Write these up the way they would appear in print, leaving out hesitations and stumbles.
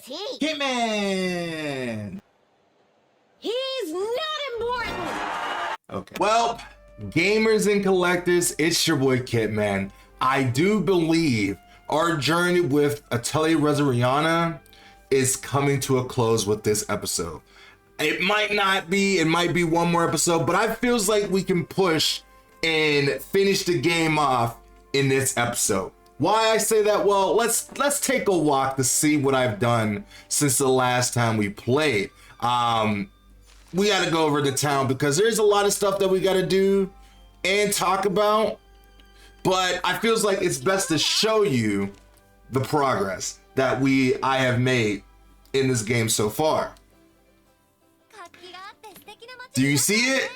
is he? Hitman! He's not important! Okay. Well, gamers and collectors, it's your boy Kitman. I do believe our journey with Atelier Resleriana is coming to a close with this episode. It might not be, it might be one more episode, but I feels like we can push and finish the game off in this episode. Why I say that? Well, let's take a walk to see what I've done since the last time we played. We got to go over the town because there's a lot of stuff that we got to do and talk about, but I feels like it's best to show you the progress that I have made in this game so far. Do you see it?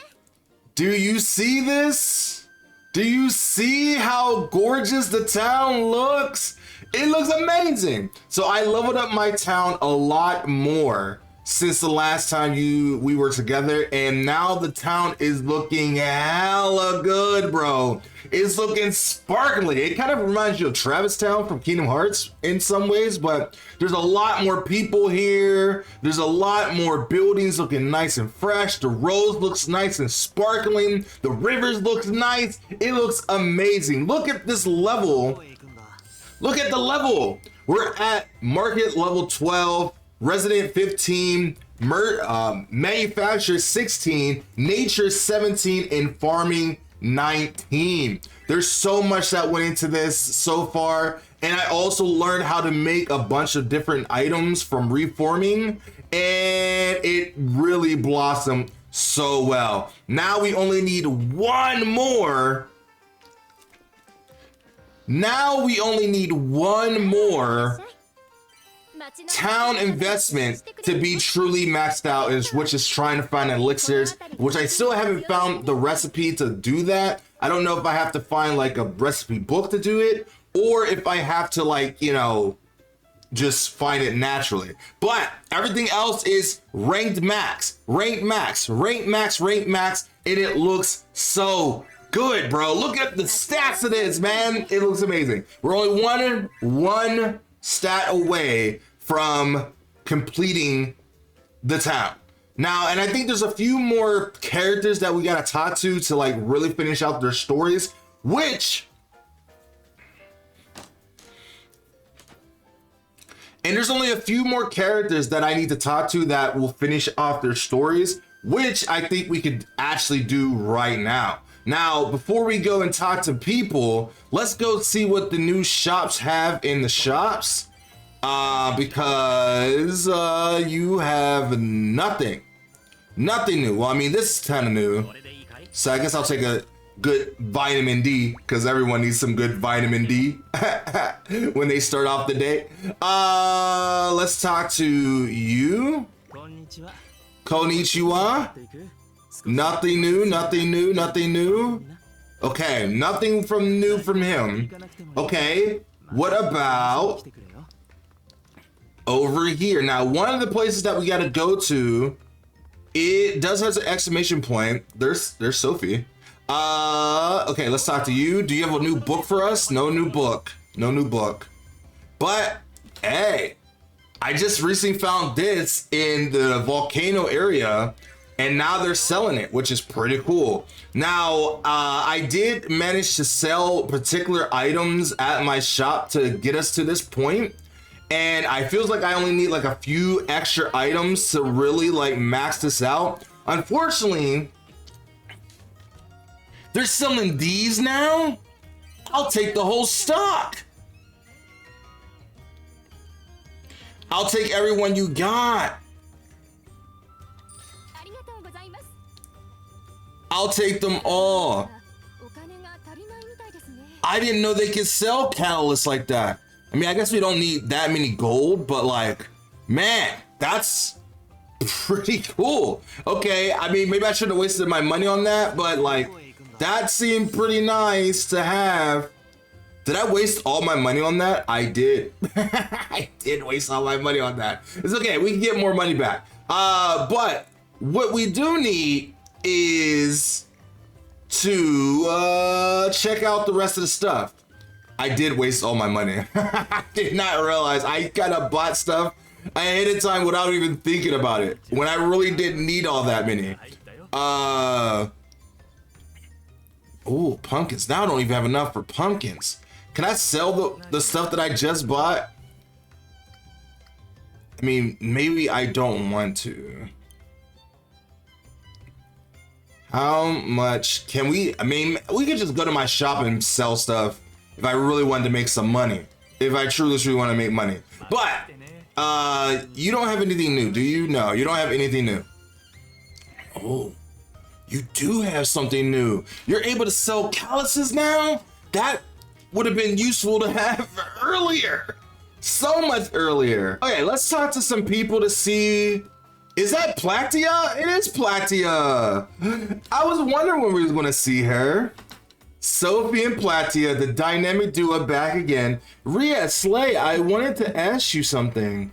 Do you see this? Do you see how gorgeous the town looks? It looks amazing. So I leveled up my town a lot more since the last time we were together, and now the town is looking hella good, bro. It's looking sparkly. It kind of reminds you of Travis Town from Kingdom Hearts in some ways, but there's a lot more people here. There's a lot more buildings looking nice and fresh. The roads looks nice and sparkling. The rivers looks nice. It looks amazing. Look at this level. Look at the level. We're at market level 12. Resident 15, manufacturer 16, nature 17, and farming 19. There's so much that went into this so far, and I also learned how to make a bunch of different items from reforming, and it really blossomed so well. Now we only need one more. Town investment to be truly maxed out, which is trying to find elixirs, which I still haven't found the recipe to do that. I don't know if I have to find like a recipe book to do it, or if I have to, like, you know, just find it naturally. But everything else is ranked max, ranked max, ranked max, ranked max, and it looks so good, bro. Look at the stats of this, man. It looks amazing. We're only one stat away from completing the town now, and I think there's a few more characters that we gotta talk to like really finish out their stories, and there's only a few more characters that I need to talk to that will finish off their stories, which I think we could actually do right now. Now, before we go and talk to people, let's go see what the new shops have in the shops. Because you have nothing new. Well, I mean, this is kind of new, so I guess I'll take a good vitamin D, because everyone needs some good vitamin D when they start off the day. Let's talk to you. Konnichiwa. Nothing new. Okay, nothing new from him. Okay, what about over here? Now, one of the places that we got to go to, it does have an exclamation point. There's Sophie. Okay, let's talk to you. Do you have a new book for us? No new book. But hey, I just recently found this in the volcano area, and now they're selling it, which is pretty cool. Now, I did manage to sell particular items at my shop to get us to this point, and I feels like I only need like a few extra items to really like max this out. Unfortunately, they're selling these now. I'll take the whole stock. I'll take everyone you got. I'll take them all. I didn't know they could sell catalysts like that. I mean, I guess we don't need that many gold, but like, man, that's pretty cool. Okay, I mean, maybe I should have wasted my money on that, but like, that seemed pretty nice to have. Did I waste all my money on that? I did. I did waste all my money on that. It's okay, we can get more money back. But what we do need is to check out the rest of the stuff. I did waste all my money. I did not realize I kind of bought stuff ahead of time without even thinking about it when I really didn't need all that many. Oh, pumpkins. Now I don't even have enough for pumpkins. Can I sell the stuff that I just bought? I mean, maybe I don't want to. How much can we? I mean, we could just go to my shop and sell stuff if I really wanted to make some money. If I truly want to make money. But you don't have anything new, do you? No, you don't have anything new. Oh, you do have something new. You're able to sell calluses now? That would have been useful to have earlier. So much earlier. Okay, let's talk to some people to see. Is that Platia? It is Platia. I was wondering when we was gonna see her. Sophie and Platia, the dynamic duo, back again. Ria, Slay, I wanted to ask you something.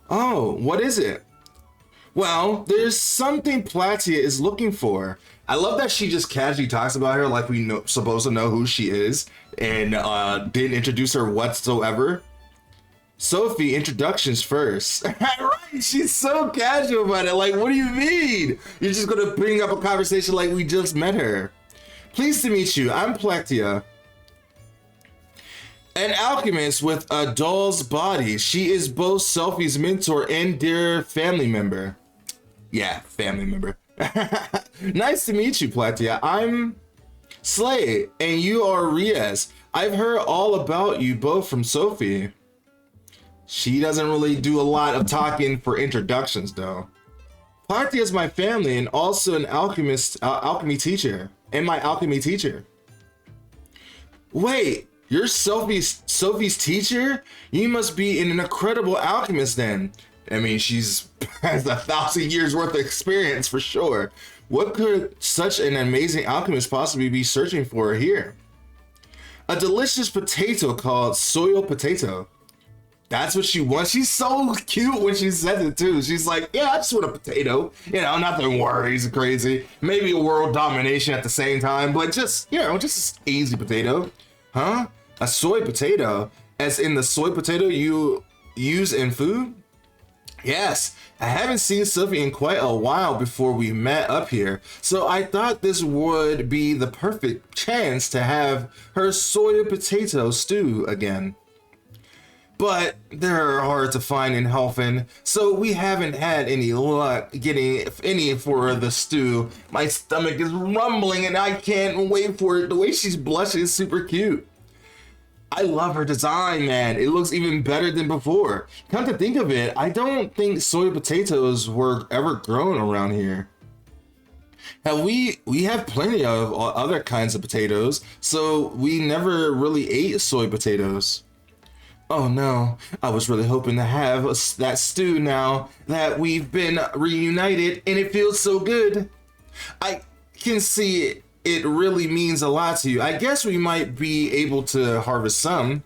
Oh, what is it? Well, there's something Platia is looking for. I love that she just casually talks about her like we supposed to know who she is and didn't introduce her whatsoever. Sophie, introductions first. Right, she's so casual about it. Like, what do you mean? You're just gonna bring up a conversation like we just met her. Pleased to meet you. I'm Platia, an alchemist with a doll's body. She is both Sophie's mentor and dear family member. Yeah, family member. Nice to meet you, Platia. I'm Slay, and you are Riaz. I've heard all about you both from Sophie. She doesn't really do a lot of talking for introductions, though. Platia is my family and also an alchemy teacher. And my alchemy teacher. Wait, you're Sophie's teacher? You must be an incredible alchemist then. I mean, she's has 1,000 years worth of experience for sure. What could such an amazing alchemist possibly be searching for here? A delicious potato called soil potato. That's what she wants. She's so cute when she says it too. She's like, yeah, I just want a potato. You know, nothing worries crazy. Maybe a world domination at the same time, but just, you know, just an easy potato. Huh? A soy potato? As in the soy potato you use in food? Yes, I haven't seen Sophie in quite a while before we met up here, so I thought this would be the perfect chance to have her soy potato stew again. But they're hard to find in Helfen, so we haven't had any luck getting any for the stew. My stomach is rumbling and I can't wait for it. The way she's blushing is super cute. I love her design, man. It looks even better than before. Come to think of it, I don't think soy potatoes were ever grown around here. Now we have plenty of other kinds of potatoes, so we never really ate soy potatoes. Oh no, I was really hoping to have that stew now that we've been reunited and it feels so good. I can see it really means a lot to you. I guess we might be able to harvest some.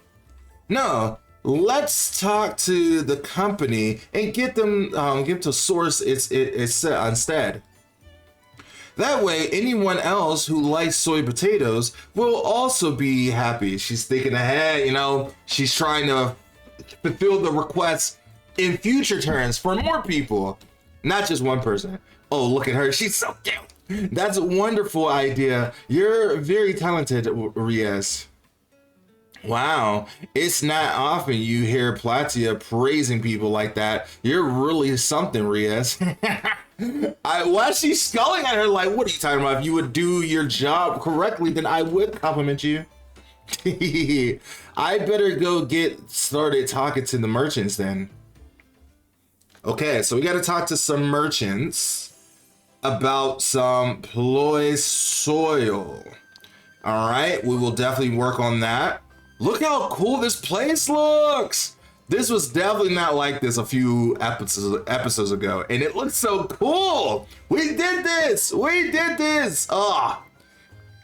No, let's talk to the company and get them to source it instead. That way, anyone else who likes soy potatoes will also be happy. She's thinking ahead, you know, she's trying to fulfill the requests in future turns for more people, not just one person. Oh, look at her. She's so cute. That's a wonderful idea. You're very talented, Riaz. Wow, it's not often you hear Platia praising people like that. You're really something, Riaz. Why is she sculling at her like, what are you talking about? If you would do your job correctly, then I would compliment you. I better go get started talking to the merchants then. Okay, so we got to talk to some merchants about some ploy soil. All right, we will definitely work on that. Look how cool this place looks. This was definitely not like this a few episodes ago, and it looks so cool. We did this. We did this. Ah,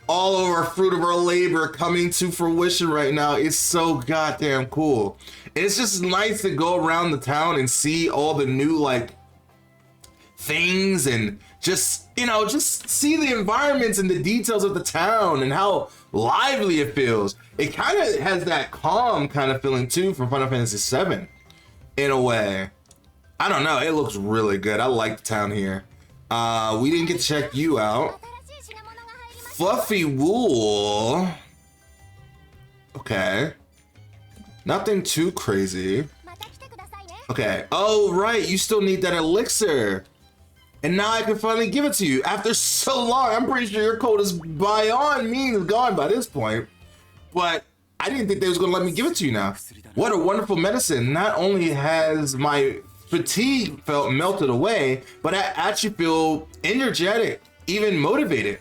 all of our fruit of our labor coming to fruition right now. It's so goddamn cool. It's just nice to go around the town and see all the new like things and just, you know, just see the environments and the details of the town and how lively it feels. It kind of has that calm kind of feeling too from Final Fantasy VII. in a way. I don't know, it looks really good. I like the town here. We didn't get to check you out. Fluffy wool. Okay. Nothing too crazy. Okay. Oh, right. You still need that elixir. And now I can finally give it to you. After so long, I'm pretty sure your code is beyond means gone by this point. But I didn't think they was going to let me give it to you now. What a wonderful medicine. Not only has my fatigue felt melted away, but I actually feel energetic, even motivated.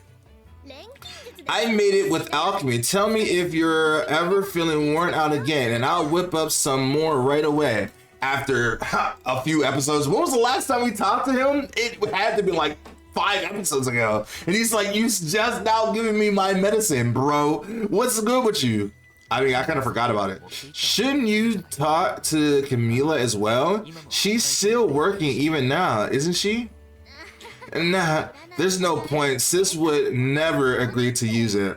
I made it with alchemy. Tell me if you're ever feeling worn out again, and I'll whip up some more right away. After a few episodes, when was the last time we talked to him? It had to be like 5 episodes ago. And he's like, you just now giving me my medicine, bro. What's good with you? I mean, I kind of forgot about it. Shouldn't you talk to Camila as well? She's still working even now, isn't she? Nah, there's no point. Sis would never agree to use it.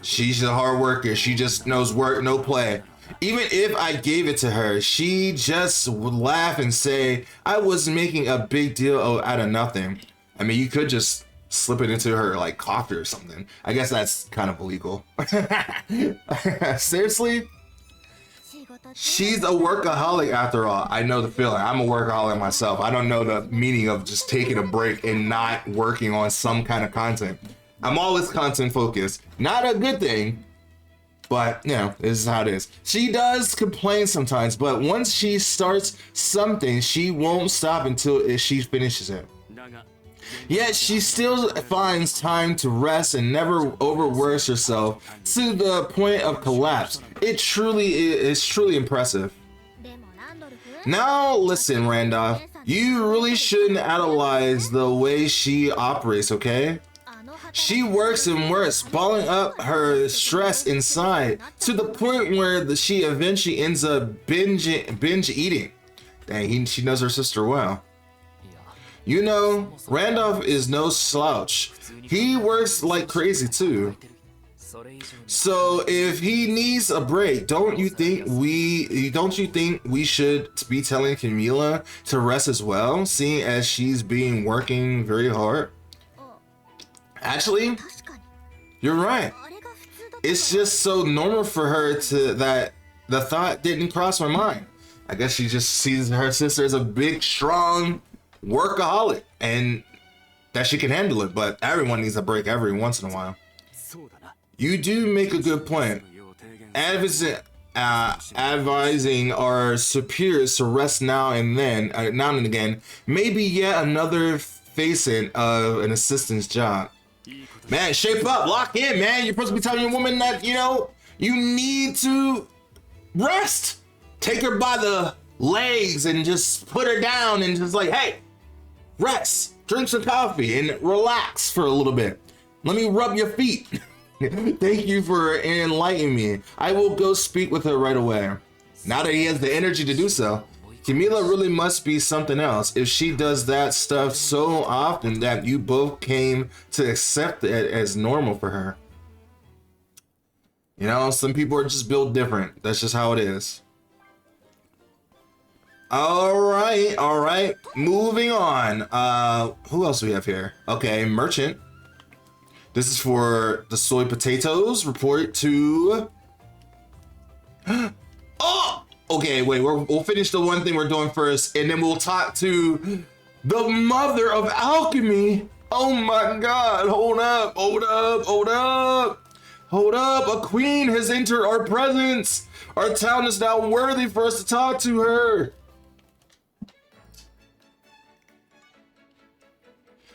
She's a hard worker. She just knows work, no play. Even if I gave it to her, she just would laugh and say, I was making a big deal out of nothing. I mean, you could just slip it into her like coffee or something. I guess that's kind of illegal. Seriously? She's a workaholic after all. I know the feeling. I'm a workaholic myself. I don't know the meaning of just taking a break and not working on some kind of content. I'm always content focused. Not a good thing, but you know, this is how it is. She does complain sometimes, but once she starts something, she won't stop until she finishes it. Yet she still finds time to rest and never overworks herself to the point of collapse. It truly is truly impressive. Now listen, Randolph, you really shouldn't analyze the way she operates, okay? She works and works, balling up her stress inside to the point where she eventually ends up binge eating. Dang, she knows her sister well. You know, Randolph is no slouch. He works like crazy too. So if he needs a break, don't you think we should be telling Camila to rest as well, seeing as she's working very hard? Actually, you're right. It's just so normal for her that the thought didn't cross my mind. I guess she just sees her sister as a big, strong workaholic and that she can handle it, but everyone needs a break every once in a while. You do make a good point. Advising our superiors to rest now and again, maybe yet another facet of an assistant's job. Man, shape up, lock in, man. You're supposed to be telling your woman that, you know, you need to rest. Take her by the legs and just put her down and just like, hey, rest, drink some coffee and relax for a little bit. Let me rub your feet. Thank you for enlightening me. I will go speak with her right away. Now that he has the energy to do so, Camila really must be something else if she does that stuff so often that you both came to accept it as normal for her. You know, some people are just built different. That's just how it is. All right. Moving on. Who else do we have here? Okay, merchant. This is for the soy potatoes. Report to... Oh! Okay, wait, we'll finish the one thing we're doing first, and then we'll talk to the mother of alchemy. Oh my God, hold up. A queen has entered our presence. Our town is now worthy for us to talk to her.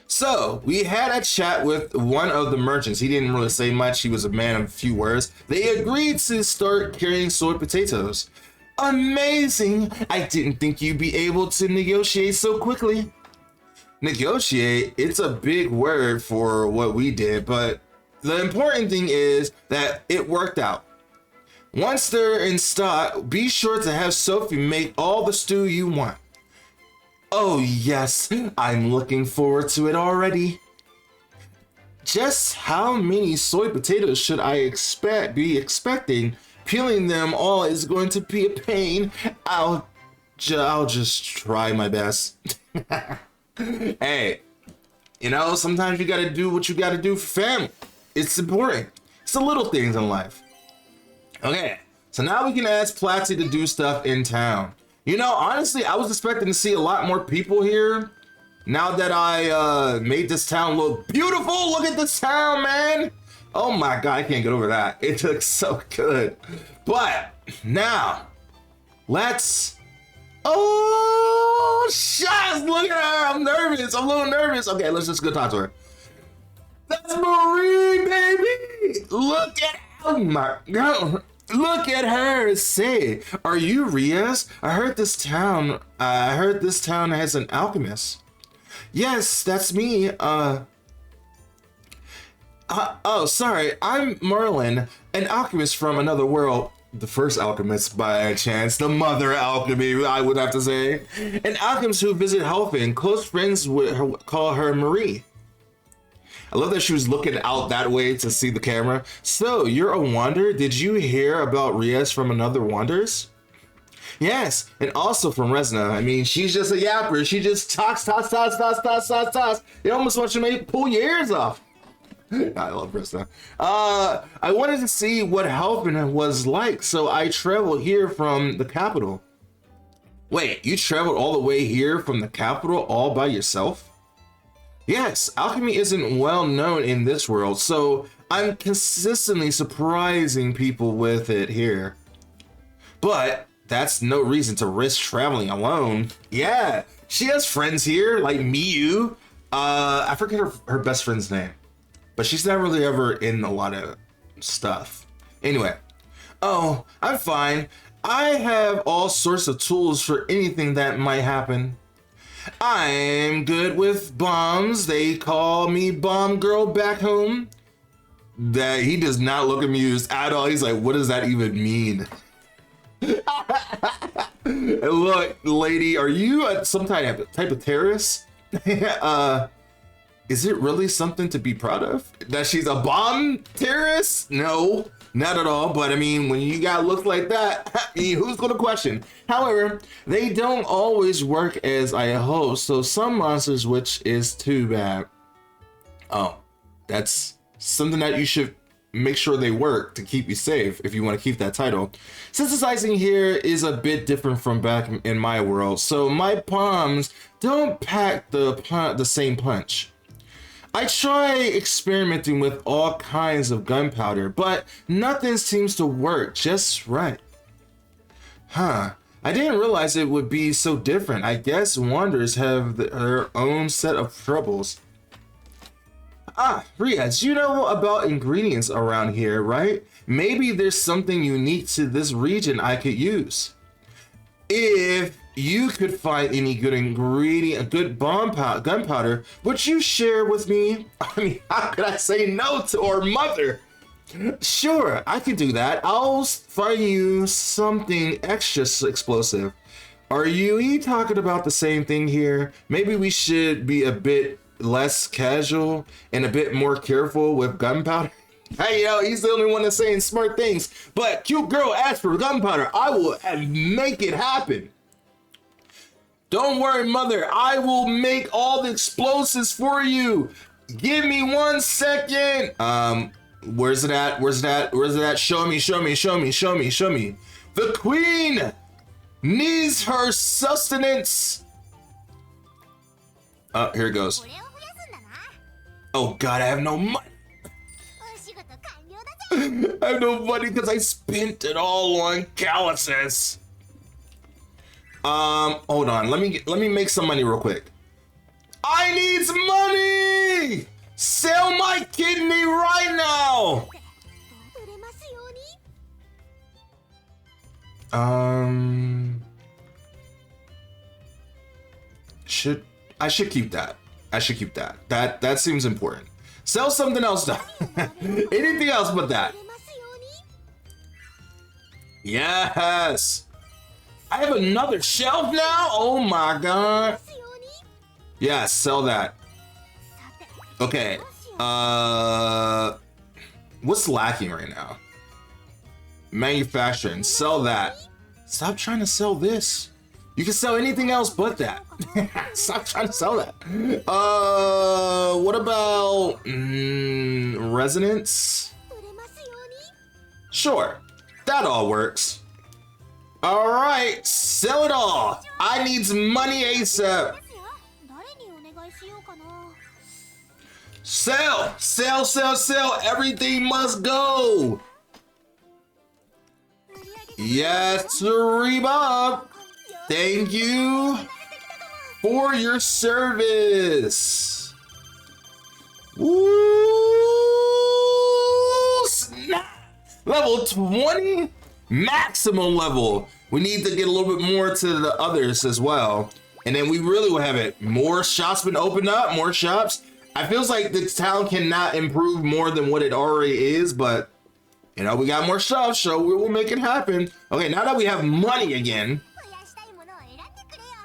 So, we had a chat with one of the merchants. He didn't really say much. He was a man of few words. They agreed to start carrying soy potatoes. Amazing! I didn't think you'd be able to negotiate so quickly. Negotiate? It's a big word for what we did, but the important thing is that it worked out. Once they're in stock, be sure to have Sophie make all the stew you want. Oh yes, I'm looking forward to it already. Just how many soy potatoes should I be expecting? Peeling them all is going to be a pain. I'll I'll just try my best. Hey, you know, sometimes you gotta do what you gotta do for family. It's important. It's the little things in life. Okay, so now we can ask Platzi to do stuff in town. You know, honestly, I was expecting to see a lot more people here. Now that I made this town look beautiful. Look at this town, man. Oh my God, I can't get over that. It looks so good. But now, let's... Oh, shucks, look at her. I'm nervous. I'm a little nervous. Okay, let's just go talk to her. That's Marie, baby. Look at... Oh my God. Look at her. Say, are you Rias? I heard this town has an alchemist. Yes, that's me. Oh, sorry. I'm Merlin, an alchemist from another world. The first alchemist by chance. The mother alchemy, I would have to say. An alchemist who visit Helfin. Close friends would call her Marie. I love that she was looking out that way to see the camera. So, you're a wanderer? Did you hear about Rias from another Wanderers? Yes, and also from Resna. I mean, she's just a yapper. She just talks. It almost wants to pull your ears off. I love Resna. I wanted to see what Helfin was like, so I traveled here from the capital. Wait, you traveled all the way here from the capital all by yourself? Yes, alchemy isn't well known in this world, so I'm consistently surprising people with it here. But that's no reason to risk traveling alone. Yeah, she has friends here, like Miyu. I forget her best friend's name, but she's not really ever in a lot of stuff. Anyway, oh, I'm fine. I have all sorts of tools for anything that might happen. I'm good with bombs. They call me Bomb Girl back home. That he does not look amused at all. He's like, what does that even mean? Look, lady, are you some type of terrorist? Is it really something to be proud of? That she's a bomb terrorist? No, not at all. But I mean, when you got looks like that, I mean, who's gonna question? However, they don't always work as I hope. So some monsters, which is too bad. Oh, that's something that you should make sure they work to keep you safe if you want to keep that title. Synthesizing here is a bit different from back in my world, so my palms don't pack the same punch. I try experimenting with all kinds of gunpowder, but nothing seems to work just right. Huh, I didn't realize it would be so different. I guess wanderers have their own set of troubles. Ah, Riaz, you know about ingredients around here, right? Maybe there's something unique to this region I could use. If you could find any good ingredient, good gunpowder, would you share with me? I mean, how could I say no to our mother? Sure, I could do that. I'll find you something extra explosive. Are you talking about the same thing here? Maybe we should be a bit less casual and a bit more careful with gunpowder. Hey, yo, he's the only one that's saying smart things. But cute girl asked for gunpowder. I will make it happen. Don't worry, mother. I will make all the explosives for you. Give me 1 second. Where's it at? Where's it at? Where's it at? Show me, show me, show me, show me, show me. The queen needs her sustenance. Oh, here it goes. Oh God, I have no money. I have no money because I spent it all on calluses. Hold on. Let me make some money real quick. I need some money. Sell my kidney right now. I should keep that. I should keep that. That seems important. Sell something else though. Anything else but that. Yes. I have another shelf now? Oh my God. Yeah, sell that. Okay. What's lacking right now? Manufacturing. Sell that. Stop trying to sell this. You can sell anything else but that. Stop trying to sell that. What about resonance? Sure, that all works. All right, sell it all. I need some money ASAP. Sell, sell, sell, sell. Everything must go. Yes, Reba. Thank you for your service. Woo! Snap. Level 20, maximum level. We need to get a little bit more to the others as well. And then we really will have it. More shops been opened up, more shops. I feels like this town cannot improve more than what it already is, but you know, we got more shops, so we will make it happen. Okay, now that we have money again,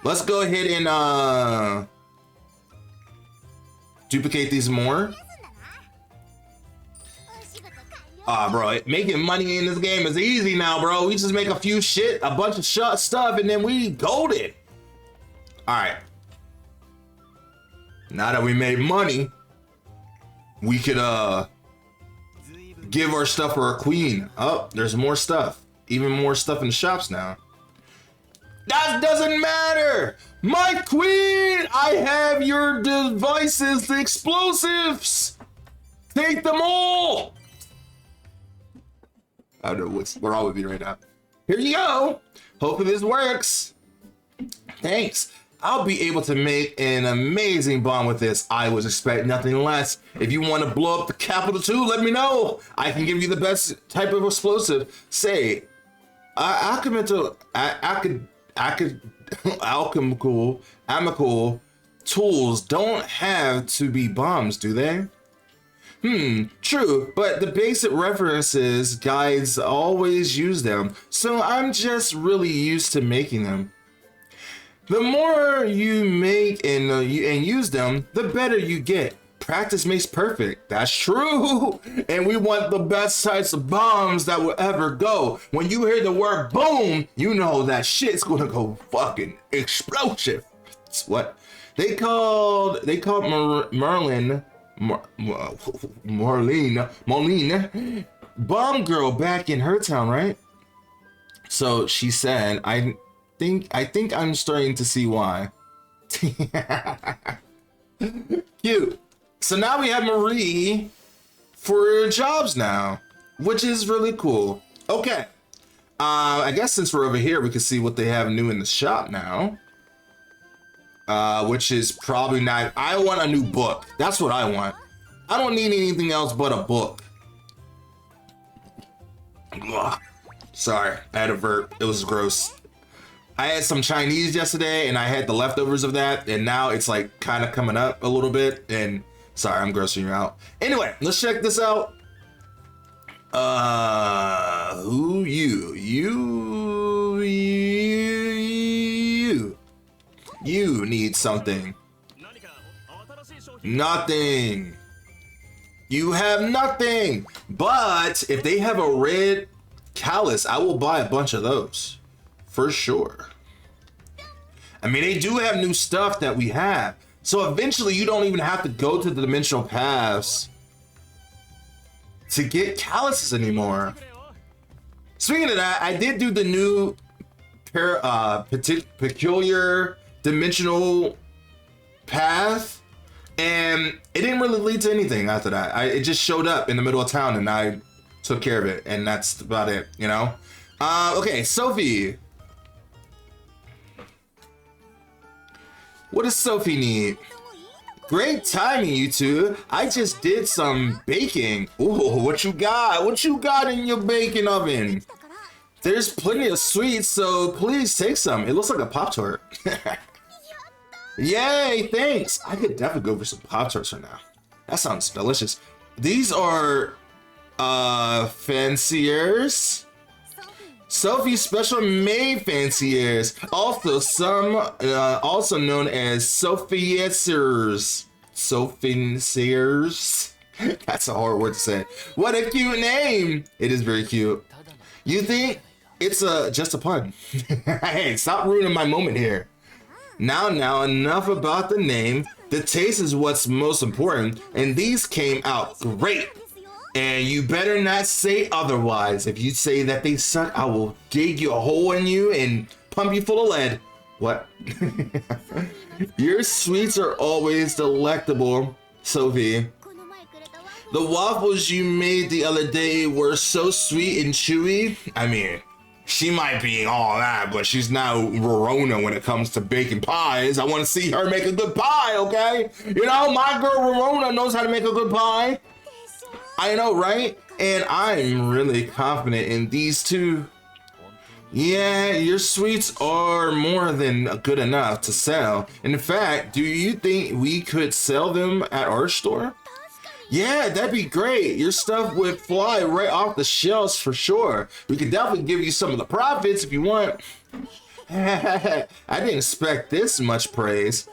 let's go ahead and duplicate these more. Bro, making money in this game is easy now, bro. We just make a few a bunch of stuff, and then we golden. All right. Now that we made money, we could give our stuff for our queen. Oh, there's more stuff. Even more stuff in the shops now. That doesn't matter. My queen, I have your devices, the explosives. Take them all. I don't know what's wrong with me right now. Here you go. Hopefully this works. Thanks. I'll be able to make an amazing bomb with this. I was expecting nothing less. If you want to blow up the capital too, let me know. I can give you the best type of explosive. Say, alchemical tools don't have to be bombs, do they? True, but the basic references guides always use them, so I'm just really used to making them. The more you make and use them, the better you get. Practice makes perfect. That's true. And we want the best types of bombs that will ever go. When you hear the word boom, you know that shit's gonna go fucking explosive. It's what they called Marlene bomb girl back in her town, right? So she said, I think I'm starting to see why. Cute. So now we have Marie for jobs now, which is really cool. Okay. I guess since we're over here, we can see what they have new in the shop now. Which is probably not. I want a new book. That's what I want. I don't need anything else but a book. Ugh. Sorry, I had a burp. It was gross. I had some Chinese yesterday and I had the leftovers of that, and now it's like kind of coming up a little bit, and sorry, I'm grossing you out. Anyway, let's check this out. Who you need something. Nothing. You have nothing. But if they have a red callus, I will buy a bunch of those for sure. I mean, they do have new stuff that we have. So eventually you don't even have to go to the dimensional paths to get calluses anymore. Speaking of that, I did do the new peculiar dimensional path, and it didn't really lead to anything after that. It just showed up in the middle of town and I took care of it, and that's about it, you know? Okay, Sophie. What does Sophie need? Great timing, you two. I just did some baking. Ooh, what you got? What you got in your baking oven? There's plenty of sweets, so please take some. It looks like a Pop-Tart. Yay, thanks. I could definitely go for some Pop-Tarts right now. That sounds delicious. These are fanciers. Sophie's special made fanciers, also known as Sophiaciers. Sophiaciers. That's a hard word to say. What a cute name! It is very cute. You think It's just a pun. Hey, stop ruining my moment here. Now, enough about the name. The taste is what's most important, and these came out great. And you better not say otherwise. If you say that they suck, I will dig you a hole in you and pump you full of lead. What? Your sweets are always delectable, Sophie. The waffles you made the other day were so sweet and chewy. I mean, she might be all that, but she's not Verona when it comes to baking pies. I want to see her make a good pie, okay? You know, my girl Verona knows how to make a good pie. I know, right? And I'm really confident in these two. Yeah, your sweets are more than good enough to sell. In fact, do you think we could sell them at our store? Yeah, that'd be great. Your stuff would fly right off the shelves for sure. We could definitely give you some of the profits if you want. I didn't expect this much praise.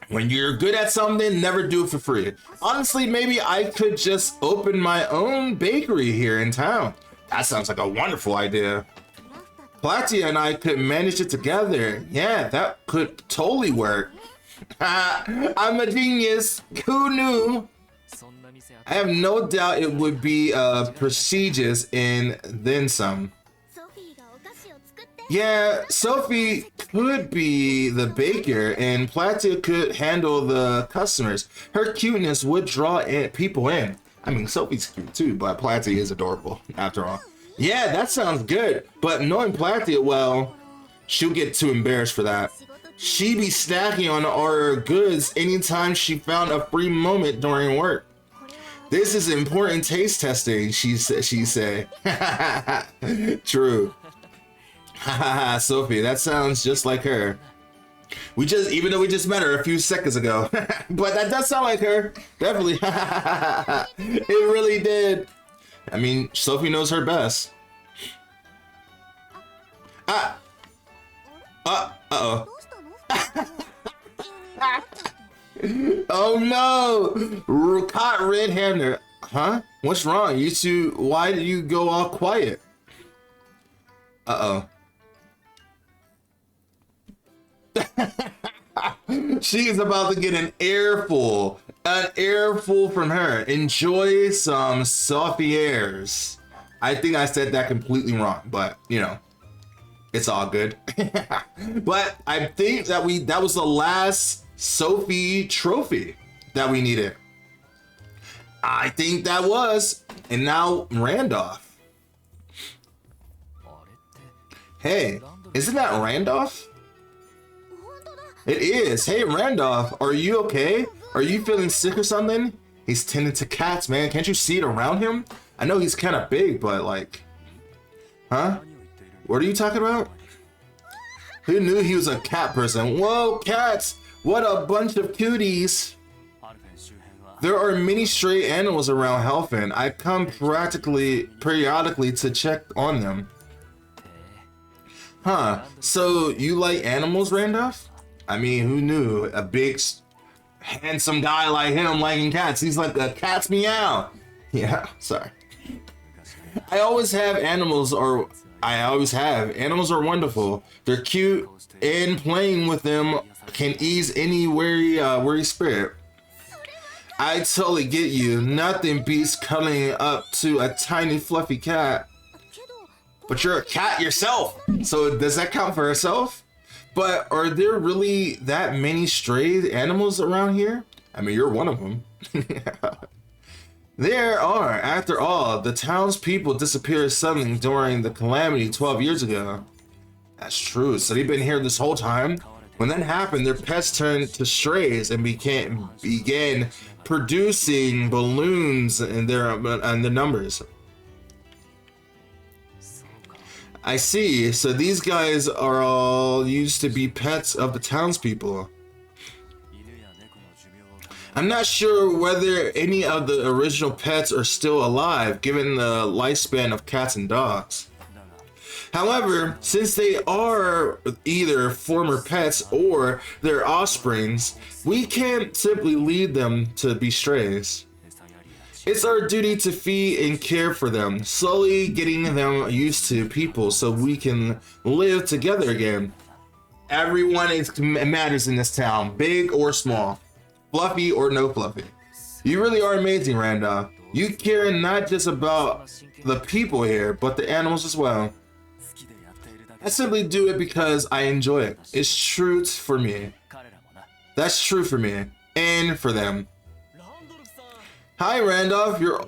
When you're good at something, never do it for free. Honestly, maybe I could just open my own bakery here in town. That sounds like a wonderful idea. Platia and I could manage it together. Yeah, that could totally work. I'm a genius. Who knew? I have no doubt it would be prestigious and then some. Yeah, Sophie could be the baker and Platia could handle the customers. Her cuteness would draw people in. I mean, Sophie's cute too, but Platia is adorable after all. Yeah, that sounds good. But knowing Platia, well, she'll get too embarrassed for that. She'd be snacking on our goods anytime she found a free moment during work. This is important taste testing, she said. True. Sophie, that sounds just like her. Even though we just met her a few seconds ago. But that does sound like her. Definitely. It really did. I mean, Sophie knows her best. Uh-oh. Oh no! Caught red-handed. Huh? What's wrong? You two, why did you go all quiet? Uh-oh. She's about to get an earful from her. Enjoy some Sophieres. I think I said that completely wrong, but you know, it's all good. But I think that was the last Sophie trophy that we needed. I think that was, and now Randolph. Hey, isn't that Randolph? It is. Hey, Randolph, are you okay? Are you feeling sick or something? He's tending to cats, man. Can't you see it around him? I know he's kind of big, but like, huh? What are you talking about? Who knew he was a cat person? Whoa, cats! What a bunch of cuties! There are many stray animals around Helfen. I come periodically to check on them. Huh, so you like animals, Randolph? I mean, who knew? A big, handsome guy like him liking cats. He's like a cat's meow. Yeah, sorry. I always have. Animals are wonderful. They're cute, and playing with them can ease any weary spirit. I totally get you. Nothing beats cuddling up to a tiny fluffy cat. But you're a cat yourself, so does that count for herself? But are there really that many stray animals around here? I mean, you're one of them. There are. After all, the townspeople disappeared suddenly during the calamity 12 years ago. That's true. So they've been here this whole time. When that happened, their pets turned to strays and began producing balloons in their numbers. I see. So these guys are all used to be pets of the townspeople. I'm not sure whether any of the original pets are still alive, given the lifespan of cats and dogs. However, since they are either former pets or their offsprings, we can't simply leave them to be strays. It's our duty to feed and care for them, slowly getting them used to people so we can live together again. Everyone matters in this town, big or small, fluffy or no fluffy. You really are amazing, Randolph. You care not just about the people here, but the animals as well. I simply do it because I enjoy it. It's true for me. That's true for me and for them. Hi, Randolph. You're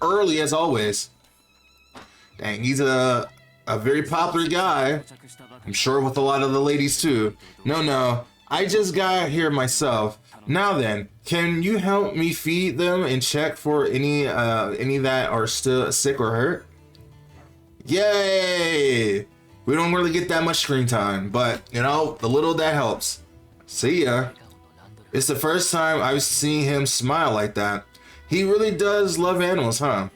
early as always. Dang, he's a very popular guy. I'm sure with a lot of the ladies too. No, I just got here myself. Now then, can you help me feed them and check for any that are still sick or hurt? Yay! We don't really get that much screen time, but you know, the little that helps. See ya. It's the first time I've seen him smile like that. He really does love animals, huh?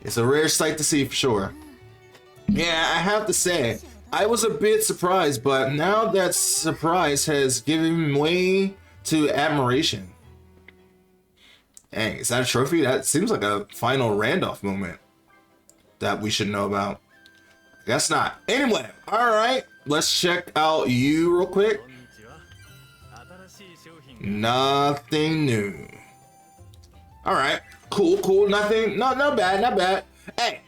It's a rare sight to see for sure. Yeah, I have to say, I was a bit surprised, but now that surprise has given way to admiration. Dang, is that a trophy? That seems like a final Randolph moment that we should know about. Guess not. Anyway, all right, let's check out you real quick. Nothing new. All right, cool. Nothing. No, not bad. Hey,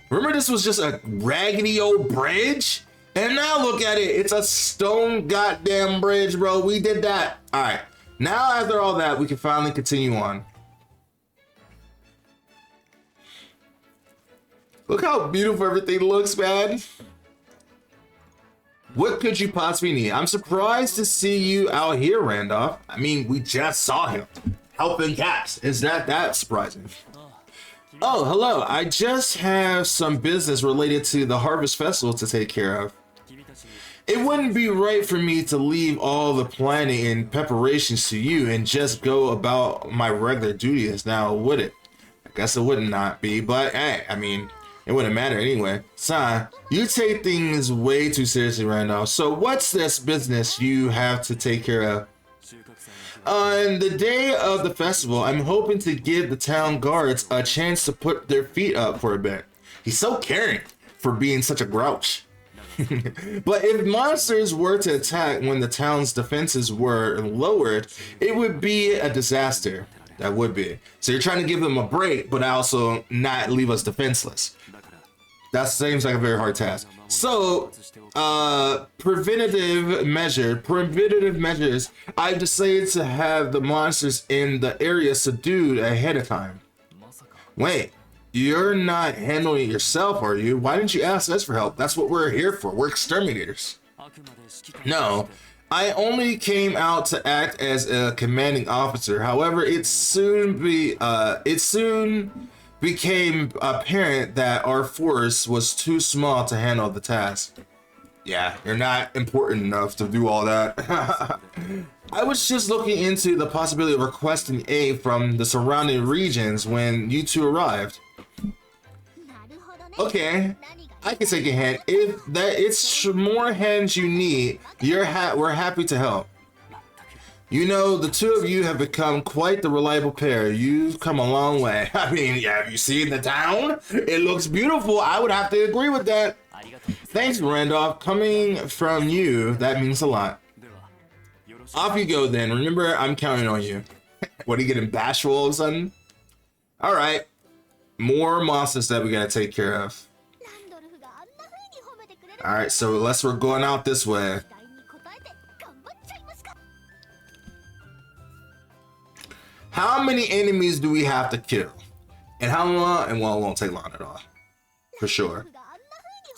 remember this was just a raggedy old bridge, and now look at it. It's a stone goddamn bridge, bro. We did that. All right. Now after all that, we can finally continue on. Look how beautiful everything looks, man. What could you possibly need? I'm surprised to see you out here, Randolph. I mean, we just saw him helping cats. Is that surprising? Oh, hello. I just have some business related to the Harvest Festival to take care of. It wouldn't be right for me to leave all the planning and preparations to you and just go about my regular duties now, would it? I guess it would not be, but hey, I mean, it wouldn't matter anyway. Son, you take things way too seriously right now. So what's this business you have to take care of? On the day of the festival, I'm hoping to give the town guards a chance to put their feet up for a bit. He's so caring for being such a grouch. But if monsters were to attack when the town's defenses were lowered, it would be a disaster. That would be. So you're trying to give them a break, but also not leave us defenseless. That seems like a very hard task. So, preventative measures, I've decided to have the monsters in the area subdued ahead of time. Wait, you're not handling it yourself, are you? Why didn't you ask us for help? That's what we're here for. We're exterminators. No, I only came out to act as a commanding officer. However, it soon became apparent that our force was too small to handle the task. Yeah, you're not important enough to do all that. I was just looking into the possibility of requesting aid from the surrounding regions when you two arrived. Okay, I can take a hand. If it's more hands you need, we're happy to help. You know, the two of you have become quite the reliable pair. You've come a long way. I mean, yeah, have you seen the town? It looks beautiful. I would have to agree with that. Thanks, Randolph. Coming from you, that means a lot. Off you go then. Remember, I'm counting on you. What, are you getting bashful all of a sudden? All right. More monsters that we gotta take care of. All right, so we're going out this way. How many enemies do we have to kill? And how long? And well, it won't take long at all. For sure.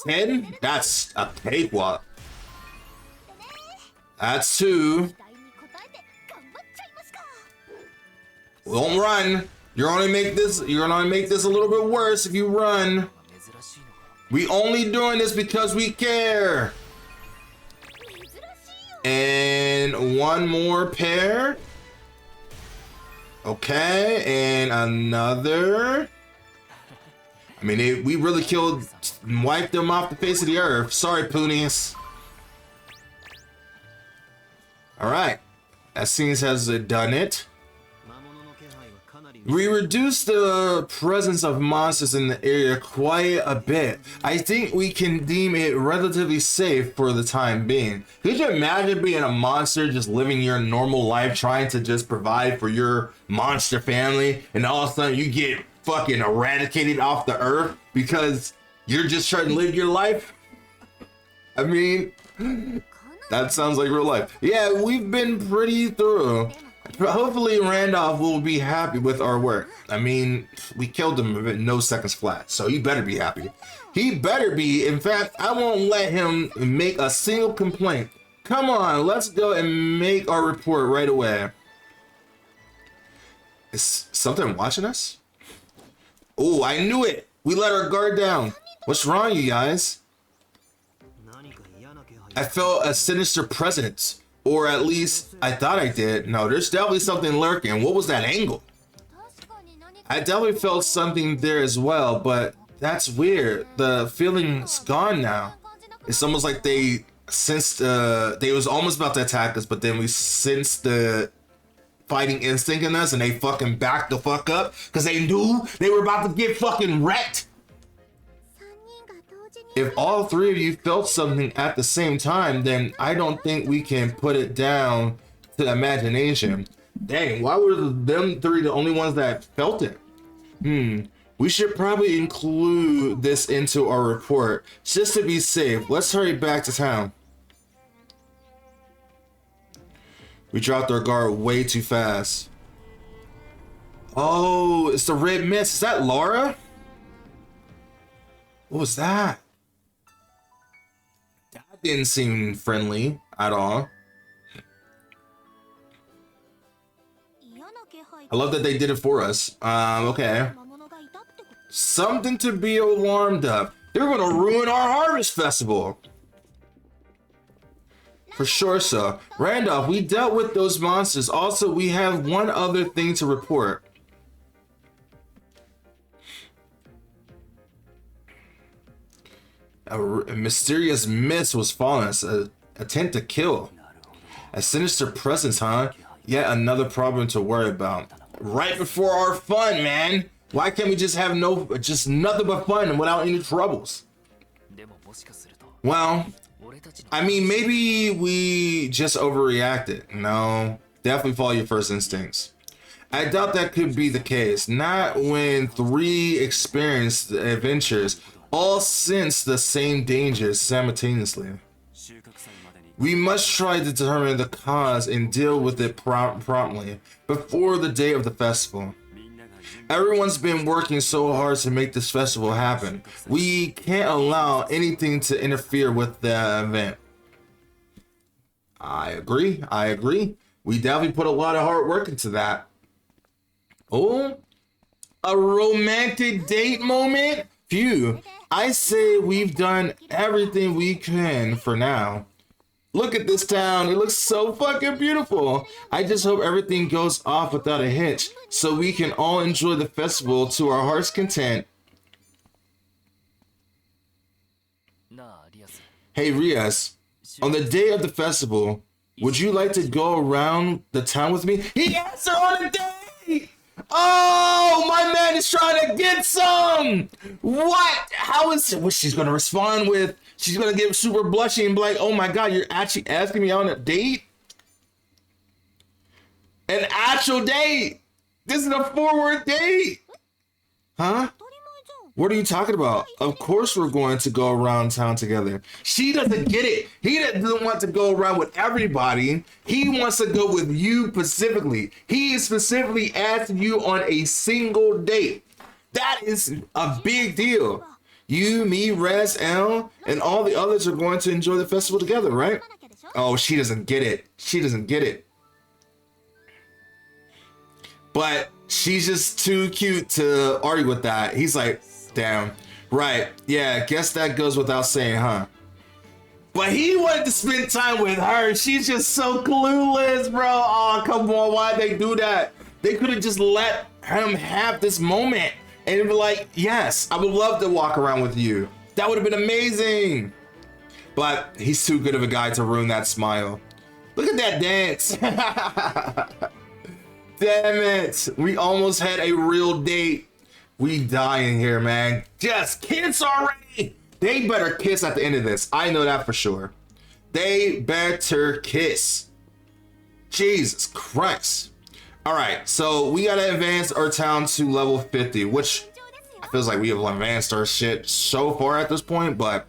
10? That's a cakewalk. That's 2. Don't run. You're gonna make this a little bit worse if you run. We only doing this because we care. And one more pair. Okay, and another. I mean, we really wiped them off the face of the earth. Sorry, Poonies. All right, that seems has done it. We reduced the presence of monsters in the area quite a bit. I think we can deem it relatively safe for the time being. Could you imagine being a monster just living your normal life trying to just provide for your monster family, and all of a sudden you get fucking eradicated off the earth because you're just trying to live your life? I mean, that sounds like real life. Yeah, we've been pretty thorough. Hopefully Randolph will be happy with our work. I mean, we killed him with no seconds flat, so he better be happy. He better be. In fact, I won't let him make a single complaint. Come on, let's go and make our report right away. Is something watching us? Oh, I knew it. We let our guard down. What's wrong, you guys? I felt a sinister presence. Or at least I thought I did. No, there's definitely something lurking. What was that angle? I definitely felt something there as well, but that's weird. The feeling's gone now. It's almost like they sensed, they was almost about to attack us, but then we sensed the fighting instinct in us and they fucking backed the fuck up because they knew they were about to get fucking wrecked. If all three of you felt something at the same time, then I don't think we can put it down to imagination. Dang, why were them three the only ones that felt it? We should probably include this into our report just to be safe. Let's hurry back to town. We dropped our guard way too fast. Oh, it's the red mist. Is that Laura? What was that? Didn't seem friendly at all. I love that they did it for us. Okay. Something to be alarmed of. They're gonna ruin our harvest festival. For sure so. Randolph, we dealt with those monsters. Also, we have one other thing to report. A mysterious mist was following us, an attempt to kill. A sinister presence, huh? Yet another problem to worry about. Right before our fun, man. Why can't we just have just nothing but fun without any troubles? Well, I mean, maybe we just overreacted. No, definitely follow your first instincts. I doubt that could be the case. Not when three experienced adventures all sense the same dangers simultaneously. We must try to determine the cause and deal with it promptly before the day of the festival. Everyone's been working so hard to make this festival happen. We can't allow anything to interfere with the event. I agree. We definitely put a lot of hard work into that. Oh, a romantic date moment? Phew. I say we've done everything we can for now. Look at this town. It looks so fucking beautiful. I just hope everything goes off without a hitch so we can all enjoy the festival to our heart's content. Hey Rias, on the day of the festival, would you like to go around the town with me? He asked her on a date! Oh, my man is trying to get some. What? How is what she's gonna respond with? She's gonna get super blushy and be like, "Oh my god, you're actually asking me on a date? An actual date? This is a forward date, huh? What are you talking about? Of course we're going to go around town together." She doesn't get it. He doesn't want to go around with everybody. He wants to go with you specifically. He is specifically asking you on a single date. That is a big deal. You, me, Res, L, and all the others are going to enjoy the festival together, right? Oh, she doesn't get it. She doesn't get it. But she's just too cute to argue with that. He's like, damn. Right. Yeah, guess that goes without saying, huh? But he wanted to spend time with her. She's just so clueless, bro. Oh, come on. Why'd they do that? They could have just let him have this moment and be like, yes, I would love to walk around with you. That would have been amazing. But he's too good of a guy to ruin that smile. Look at that dance. Damn it. We almost had a real date. We dying here, man. Just kiss already. They better kiss at the end of this. I know that for sure. They better kiss. Jesus Christ. All right, so we gotta advance our town to level 50, which feels like we have advanced our shit so far at this point, but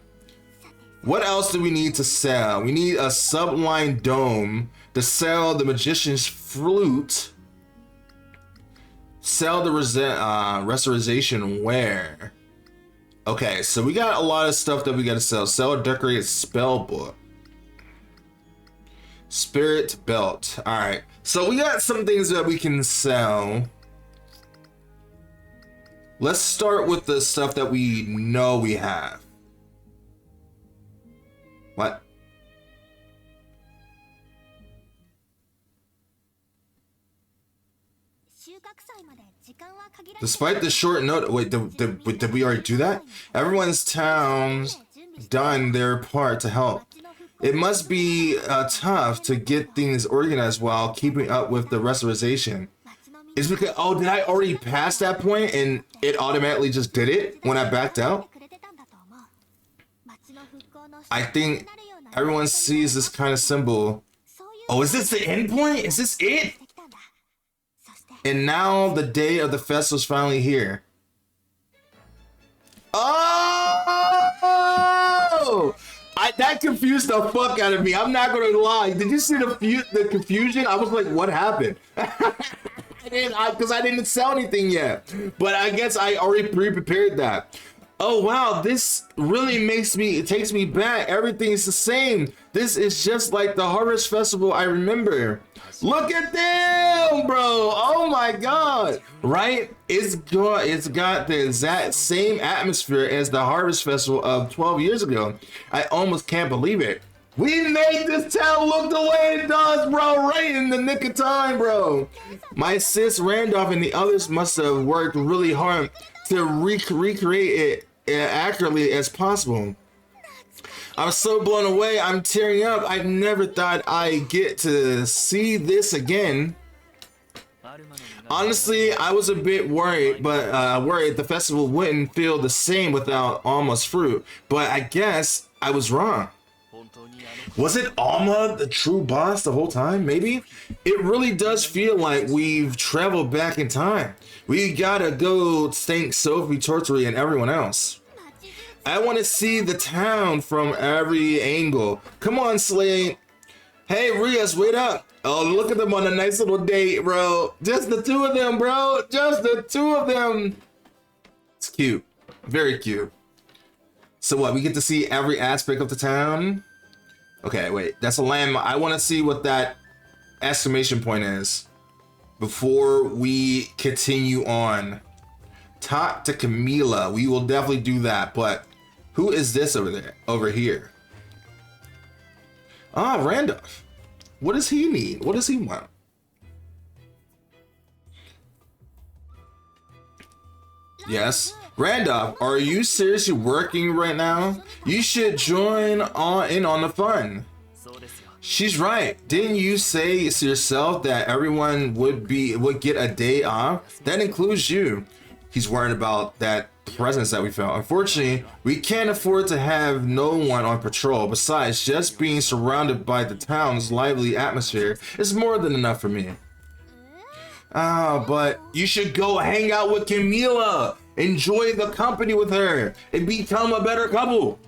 what else do we need to sell? We need a subline dome to sell the magician's flute. Sell the restoration ware. Okay, so we got a lot of stuff that we gotta sell. Sell a decorated spell book. Spirit belt. All right, so we got some things that we can sell. Let's start with the stuff that we know we have. What? Despite the short note, wait, did we already do that? Everyone's town's done their part to help. It must be tough to get things organized while keeping up with the restoration. It's because, oh, did I already pass that point and it automatically just did it when I backed out? I think everyone sees this kind of symbol. Oh, is this the end point? Is this it? And now the day of the festival is finally here. Oh! That confused the fuck out of me. I'm not gonna lie. Did you see the confusion? I was like, what happened? Because I didn't sell anything yet. But I guess I already pre-prepared that. Oh wow, this really it takes me back. Everything's the same. This is just like the Harvest Festival I remember. Look at them, bro. Oh my god. Right? It's got the exact same atmosphere as the Harvest Festival of 12 years ago. I almost can't believe it. We made this town look the way it does, bro, right in the nick of time, bro. My sis Randolph and the others must have worked really hard to recreate it accurately as possible. I'm so blown away, I'm tearing up. I never thought I'd get to see this again. Honestly, I was a bit worried, but worried the festival wouldn't feel the same without Alma's fruit. But I guess I was wrong. Was it Alma the true boss the whole time? Maybe? It really does feel like we've traveled back in time. We gotta go thank Sophie, Tortori, and everyone else. I want to see the town from every angle. Come on, Slade. Hey, Rias, wait up. Oh, look at them on a nice little date, bro. Just the two of them, bro. Just the two of them. It's cute. Very cute. So what, we get to see every aspect of the town? Okay, wait, that's a landmark. I want to see what that exclamation point is before we continue on. Talk to Camila. We will definitely do that, but who is this over there? Over here. Ah, Randolph. What does he need? What does he want? Yes. Randolph, are you seriously working right now? You should join in on the fun. She's right. Didn't you say yourself that everyone would get a day off? That includes you. He's worried about that presence that we felt. Unfortunately, we can't afford to have no one on patrol. Besides, just being surrounded by the town's lively atmosphere is more than enough for me. But you should go hang out with Camila. Enjoy the company with her and become a better couple.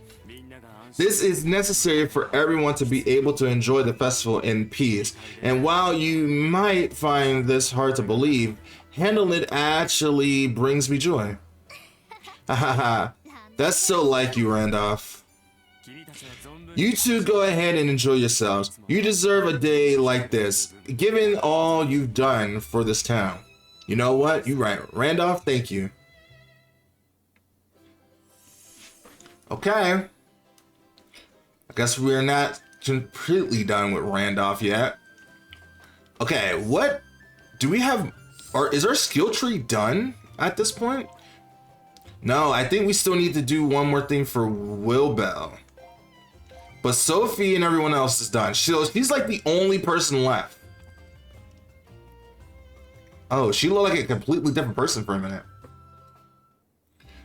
This is necessary for everyone to be able to enjoy the festival in peace. And while you might find this hard to believe, handling it actually brings me joy. Hahaha. That's so like you, Randolph. You two go ahead and enjoy yourselves. You deserve a day like this, given all you've done for this town. You know what? You're right. Randolph, thank you. Okay. I guess we're not completely done with Randolph yet. Okay, what do we have? Or is our skill tree done at this point? No, I think we still need to do one more thing for Wilbell. But Sophie and everyone else is done. She's like the only person left. Oh, she looked like a completely different person for a minute.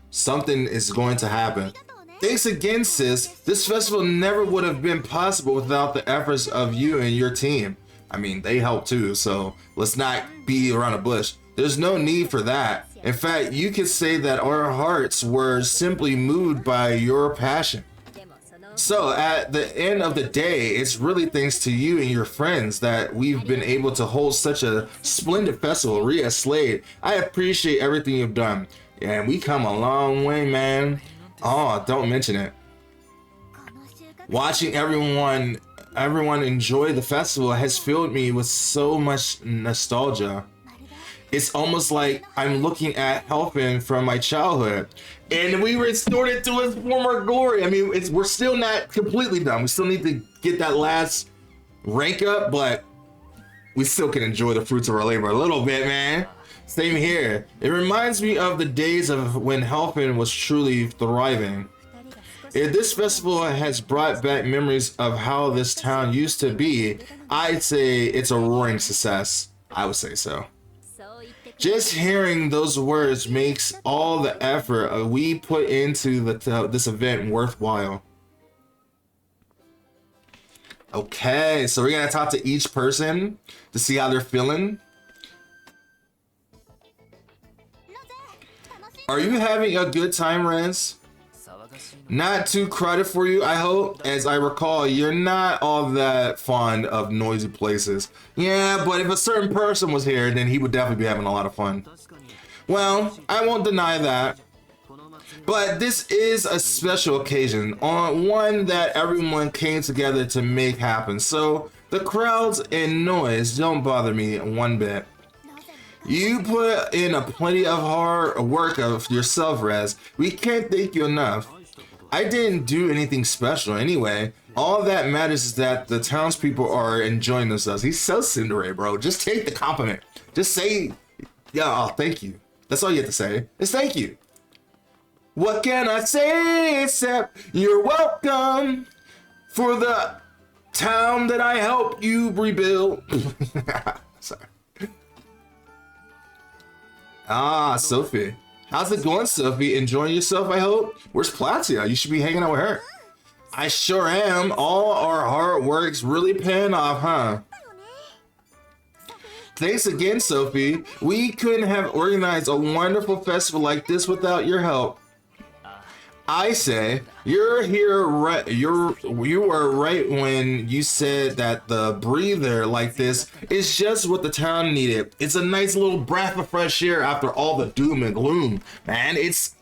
Something is going to happen. Thanks again, sis. This festival never would have been possible without the efforts of you and your team. I mean, they helped too, so let's not beat around the bush. There's no need for that. In fact, you could say that our hearts were simply moved by your passion. So at the end of the day, it's really thanks to you and your friends that we've been able to hold such a splendid festival. Ria Slade, I appreciate everything you've done. And we come a long way, man. Oh, don't mention it. Watching everyone enjoy the festival has filled me with so much nostalgia. It's almost like I'm looking at Helfin from my childhood, and we restored it to its former glory. I mean, we're still not completely done. We still need to get that last rank up, but we still can enjoy the fruits of our labor a little bit, man. Same here. It reminds me of the days of when Helfin was truly thriving. If this festival has brought back memories of how this town used to be, I'd say it's a roaring success. I would say so. Just hearing those words makes all the effort we put into this event worthwhile. Okay, so we're gonna talk to each person to see how they're feeling. Are you having a good time, Rez? Not too crowded for you, I hope. As I recall, you're not all that fond of noisy places. Yeah, but if a certain person was here, then he would definitely be having a lot of fun. Well, I won't deny that. But this is a special occasion, on one that everyone came together to make happen. So the crowds and noise don't bother me one bit. You put in a plenty of hard work of yourself, Rez. We can't thank you enough. I didn't do anything special anyway. All that matters is that the townspeople are enjoying themselves. He's so Cinderella, bro. Just take the compliment. Just say, yeah, oh, thank you. That's all you have to say. Is thank you. What can I say except you're welcome for the town that I helped you rebuild. Sorry. Ah, Sophie. How's it going, Sophie? Enjoying yourself, I hope? Where's Platia? You should be hanging out with her. I sure am. All our hard work's really paying off, huh? Thanks again, Sophie. We couldn't have organized a wonderful festival like this without your help. I say, you're here right. You were right when you said that the breather like this is just what the town needed. It's a nice little breath of fresh air after all the doom and gloom, man.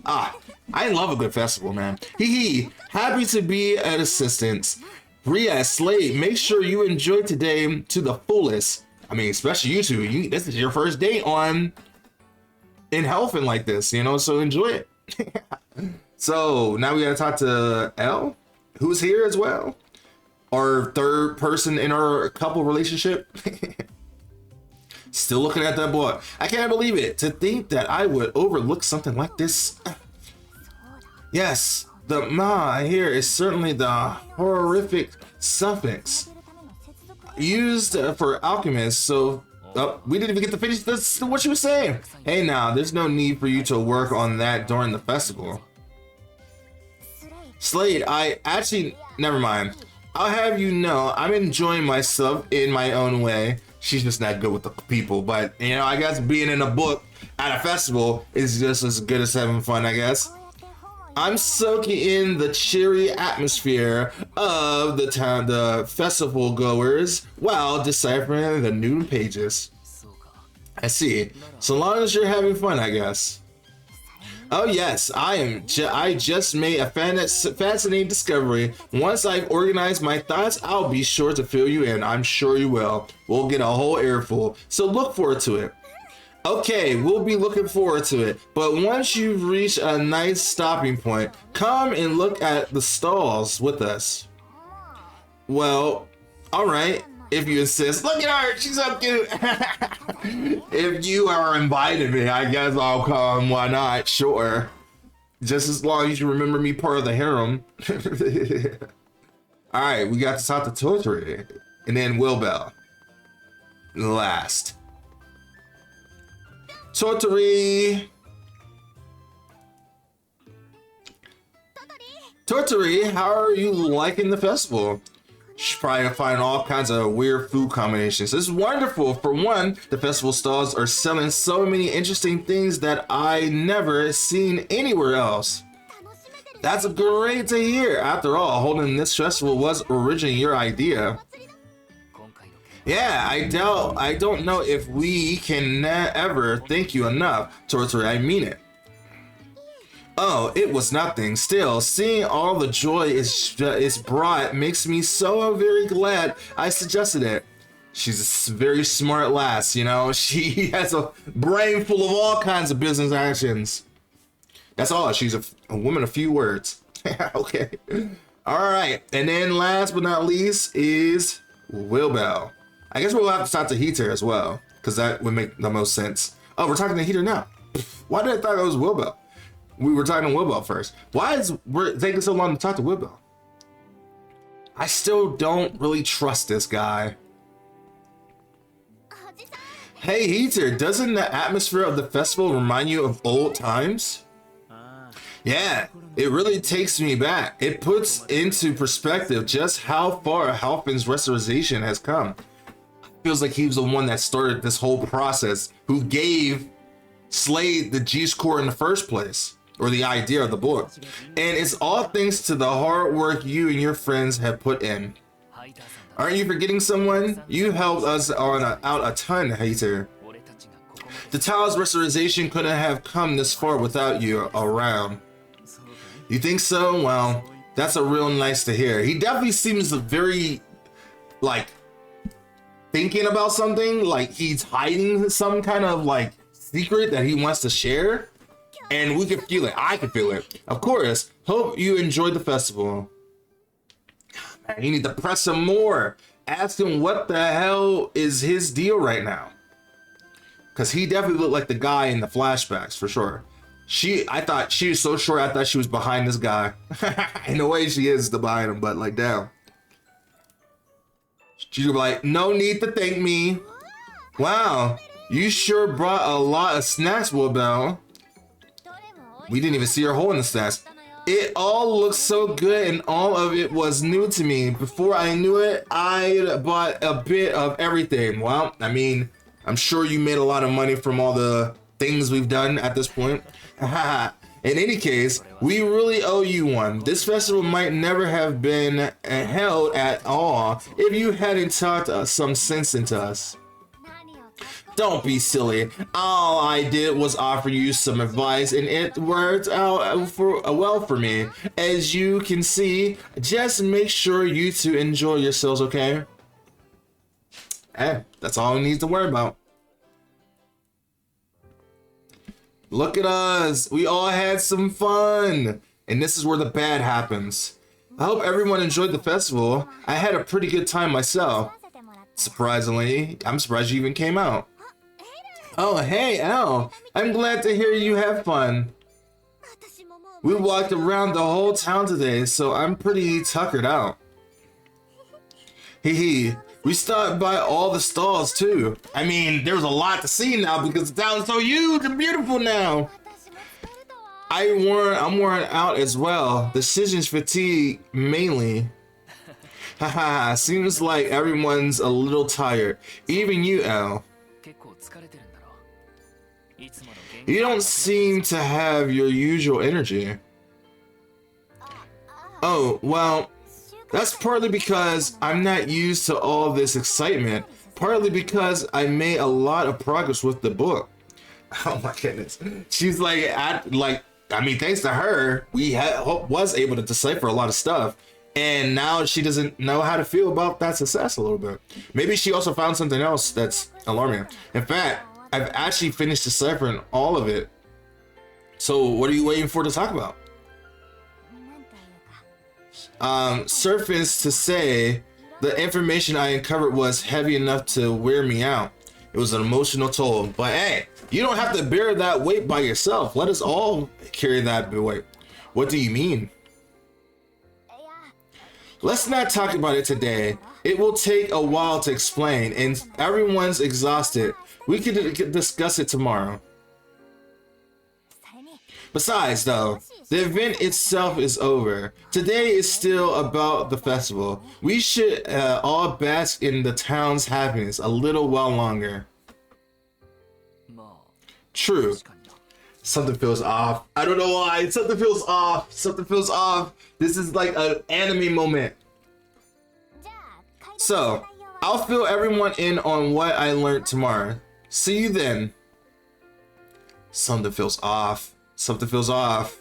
I love a good festival, man. Hee. Happy to be an assistance. Ria, Slade, make sure you enjoy today to the fullest. I mean, especially you two. This is your first day in Helfin like this, you know, so enjoy it. So now we gotta talk to Elle, who's here as well. Our third person in our couple relationship. Still looking at that boy. I can't believe it. To think that I would overlook something like this. Yes, the ma here is certainly the horrific suffix used for Alchemist. So we didn't even get to finish this, what you were saying. Hey now, there's no need for you to work on that during the festival. Slade, never mind. I'll have you know, I'm enjoying myself in my own way. She's just not good with the people, but you know, I guess being in a book at a festival is just as good as having fun, I guess. I'm soaking in the cheery atmosphere of the festival goers while deciphering the new pages. I see. So long as you're having fun, I guess. Oh yes, I just made a fascinating discovery. Once I've organized my thoughts, I'll be sure to fill you in. I'm sure you will. We'll get a whole earful. So look forward to it. Okay, we'll be looking forward to it. But once you've reached a nice stopping point, come and look at the stalls with us. Well, all right. If you insist. Look at her, she's so cute. If you are invited me, I guess I'll come. Why not? Sure. Just as long as you remember me part of the harem. All right, we got to talk to Totri and then Wilbell. Last. Tortori. Tortori, how are you liking the festival? Should probably find all kinds of weird food combinations. This is wonderful. For one, the festival stalls are selling so many interesting things that I never seen anywhere else. That's great to hear. After all, holding this festival was originally your idea. Yeah, I don't know if we can ever thank you enough, Tortori. I mean it. Oh, it was nothing. Still, seeing all the joy it's brought makes me so very glad I suggested it. She's a very smart lass, you know? She has a brain full of all kinds of business actions. That's all. She's a woman of few words. Okay. All right. And then last but not least is Wilbell. I guess we'll have to talk to Heater as well, because that would make the most sense. Oh, we're talking to Heater now. Why did I thought it was Wilbell? We were talking to Wilbell first. Why is we're taking so long to talk to Wilbell? I still don't really trust this guy. Hey Heater, doesn't the atmosphere of the festival remind you of old times? Yeah, it really takes me back. It puts into perspective just how far Halfin's restoration has come. Feels like he was the one that started this whole process, who gave Slade the G-score in the first place, or the idea of the book. And it's all thanks to the hard work you and your friends have put in. Aren't you forgetting someone? You helped us out a ton, Hater. The town's restoration couldn't have come this far without you around. You think so? Well, that's a real nice to hear. He definitely seems very, like, thinking about something, like he's hiding some kind of like secret that he wants to share, and we can feel it. I can feel it. Of course, hope you enjoyed the festival. Man, you need to press him more. Ask him what the hell is his deal right now, because he definitely looked like the guy in the flashbacks for sure. I thought she was so short. I thought she was behind this guy. In a way, she is behind him, but like, damn. She's like, no need to thank me. Wow, you sure brought a lot of snacks, Wilbell. We didn't even see her holding the snacks. It all looks so good, and all of it was new to me. Before I knew it, I bought a bit of everything. Well, I mean, I'm sure you made a lot of money from all the things we've done at this point. In any case, we really owe you one. This festival might never have been held at all if you hadn't taught some sense into us. Don't be silly. All I did was offer you some advice, and it worked out well for me. As you can see, just make sure you two enjoy yourselves, okay? That's all we need to worry about. Look at us. We all had some fun. And this is where the bad happens. I hope everyone enjoyed the festival. I had a pretty good time myself. Surprisingly, I'm surprised you even came out. Oh, hey, Al. I'm glad to hear you have fun. We walked around the whole town today, so I'm pretty tuckered out. Hee hee. We stopped by all the stalls too. I mean, there's a lot to see now because the town's so huge and beautiful now. I'm worn out as well. Decisions fatigue mainly. Haha, seems like everyone's a little tired. Even you, Al. You don't seem to have your usual energy. Oh, well, that's partly because I'm not used to all this excitement, partly because I made a lot of progress with the book. Oh my goodness. She's like, I mean, thanks to her, was able to decipher a lot of stuff, and now she doesn't know how to feel about that success a little bit. Maybe she also found something else that's alarming. In fact, I've actually finished deciphering all of it. So what are you waiting for to talk about? Surface to say, the information I uncovered was heavy enough to wear me out. It was an emotional toll, but hey, you don't have to bear that weight by yourself. Let us all carry that weight. What do you mean? Let's not talk about it today. It will take a while to explain, and everyone's exhausted. We can discuss it tomorrow. Besides, though, the event itself is over. Today is still about the festival. We should all bask in the town's happiness a little while longer. True. Something feels off. I don't know why. Something feels off. Something feels off. This is like an anime moment. So, I'll fill everyone in on what I learned tomorrow. See you then. Something feels off. Something feels off.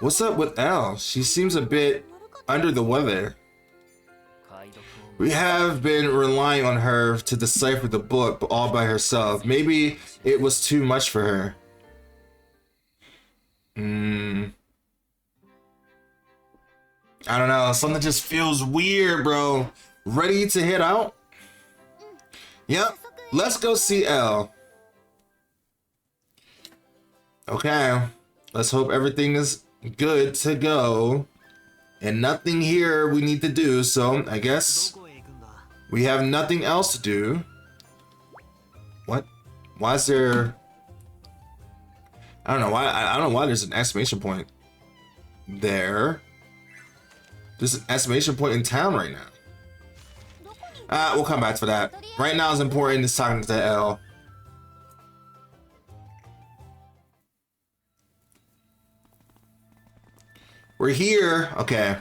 What's up with Elle? She seems a bit under the weather. We have been relying on her to decipher the book all by herself. Maybe it was too much for her. I don't know. Something just feels weird, bro. Ready to head out? Yep. Let's go see Elle. Okay. Let's hope everything is good to go. And nothing here we need to do, so I guess we have nothing else to do. What? Why is there... I don't know why. I don't know why there's an exclamation point there. There's an exclamation point in town right now. We'll come back to that. Right now is important is talking to Elle. We're here. Okay.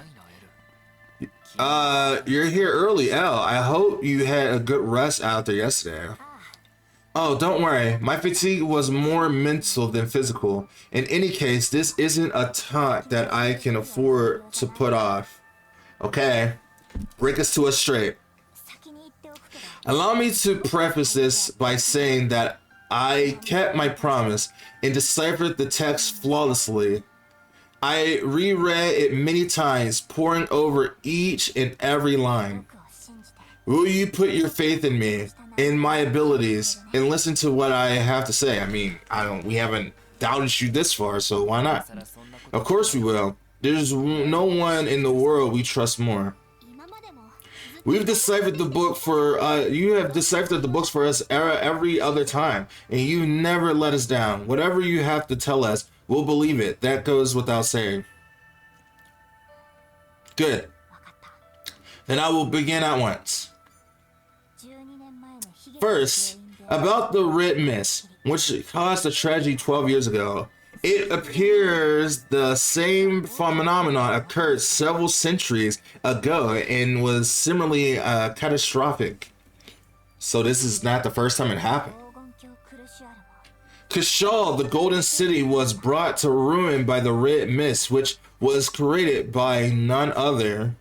You're here early, Elle. I hope you had a good rest out there yesterday. Oh, don't worry. My fatigue was more mental than physical. In any case, this isn't a taunt that I can afford to put off. Okay. Break us to us straight. Allow me to preface this by saying that I kept my promise and deciphered the text flawlessly. I reread it many times, poring over each and every line. Will you put your faith in me, in my abilities, and listen to what I have to say? I mean, we haven't doubted you this far, so why not? Of course we will. There's no one in the world we trust more. We've deciphered the book for, you have deciphered the books for us every other time, and you never let us down. Whatever you have to tell us, we'll believe it. That goes without saying. Good. Then I will begin at once. First, about the Red Mist, which caused a tragedy 12 years ago. It appears the same phenomenon occurred several centuries ago and was similarly catastrophic. So this is not the first time it happened. Kashal, the Golden City, was brought to ruin by the Red Mist, which was created by none other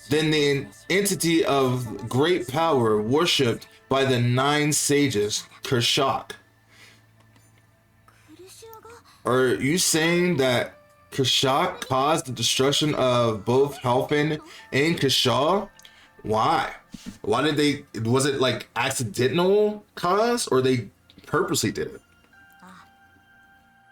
than the entity of great power worshipped by the 9 sages, Kershak. Are you saying that Kershak caused the destruction of both Halfin and Kashal? Why? Why did they... Was it like accidental cause, or they purposely did it?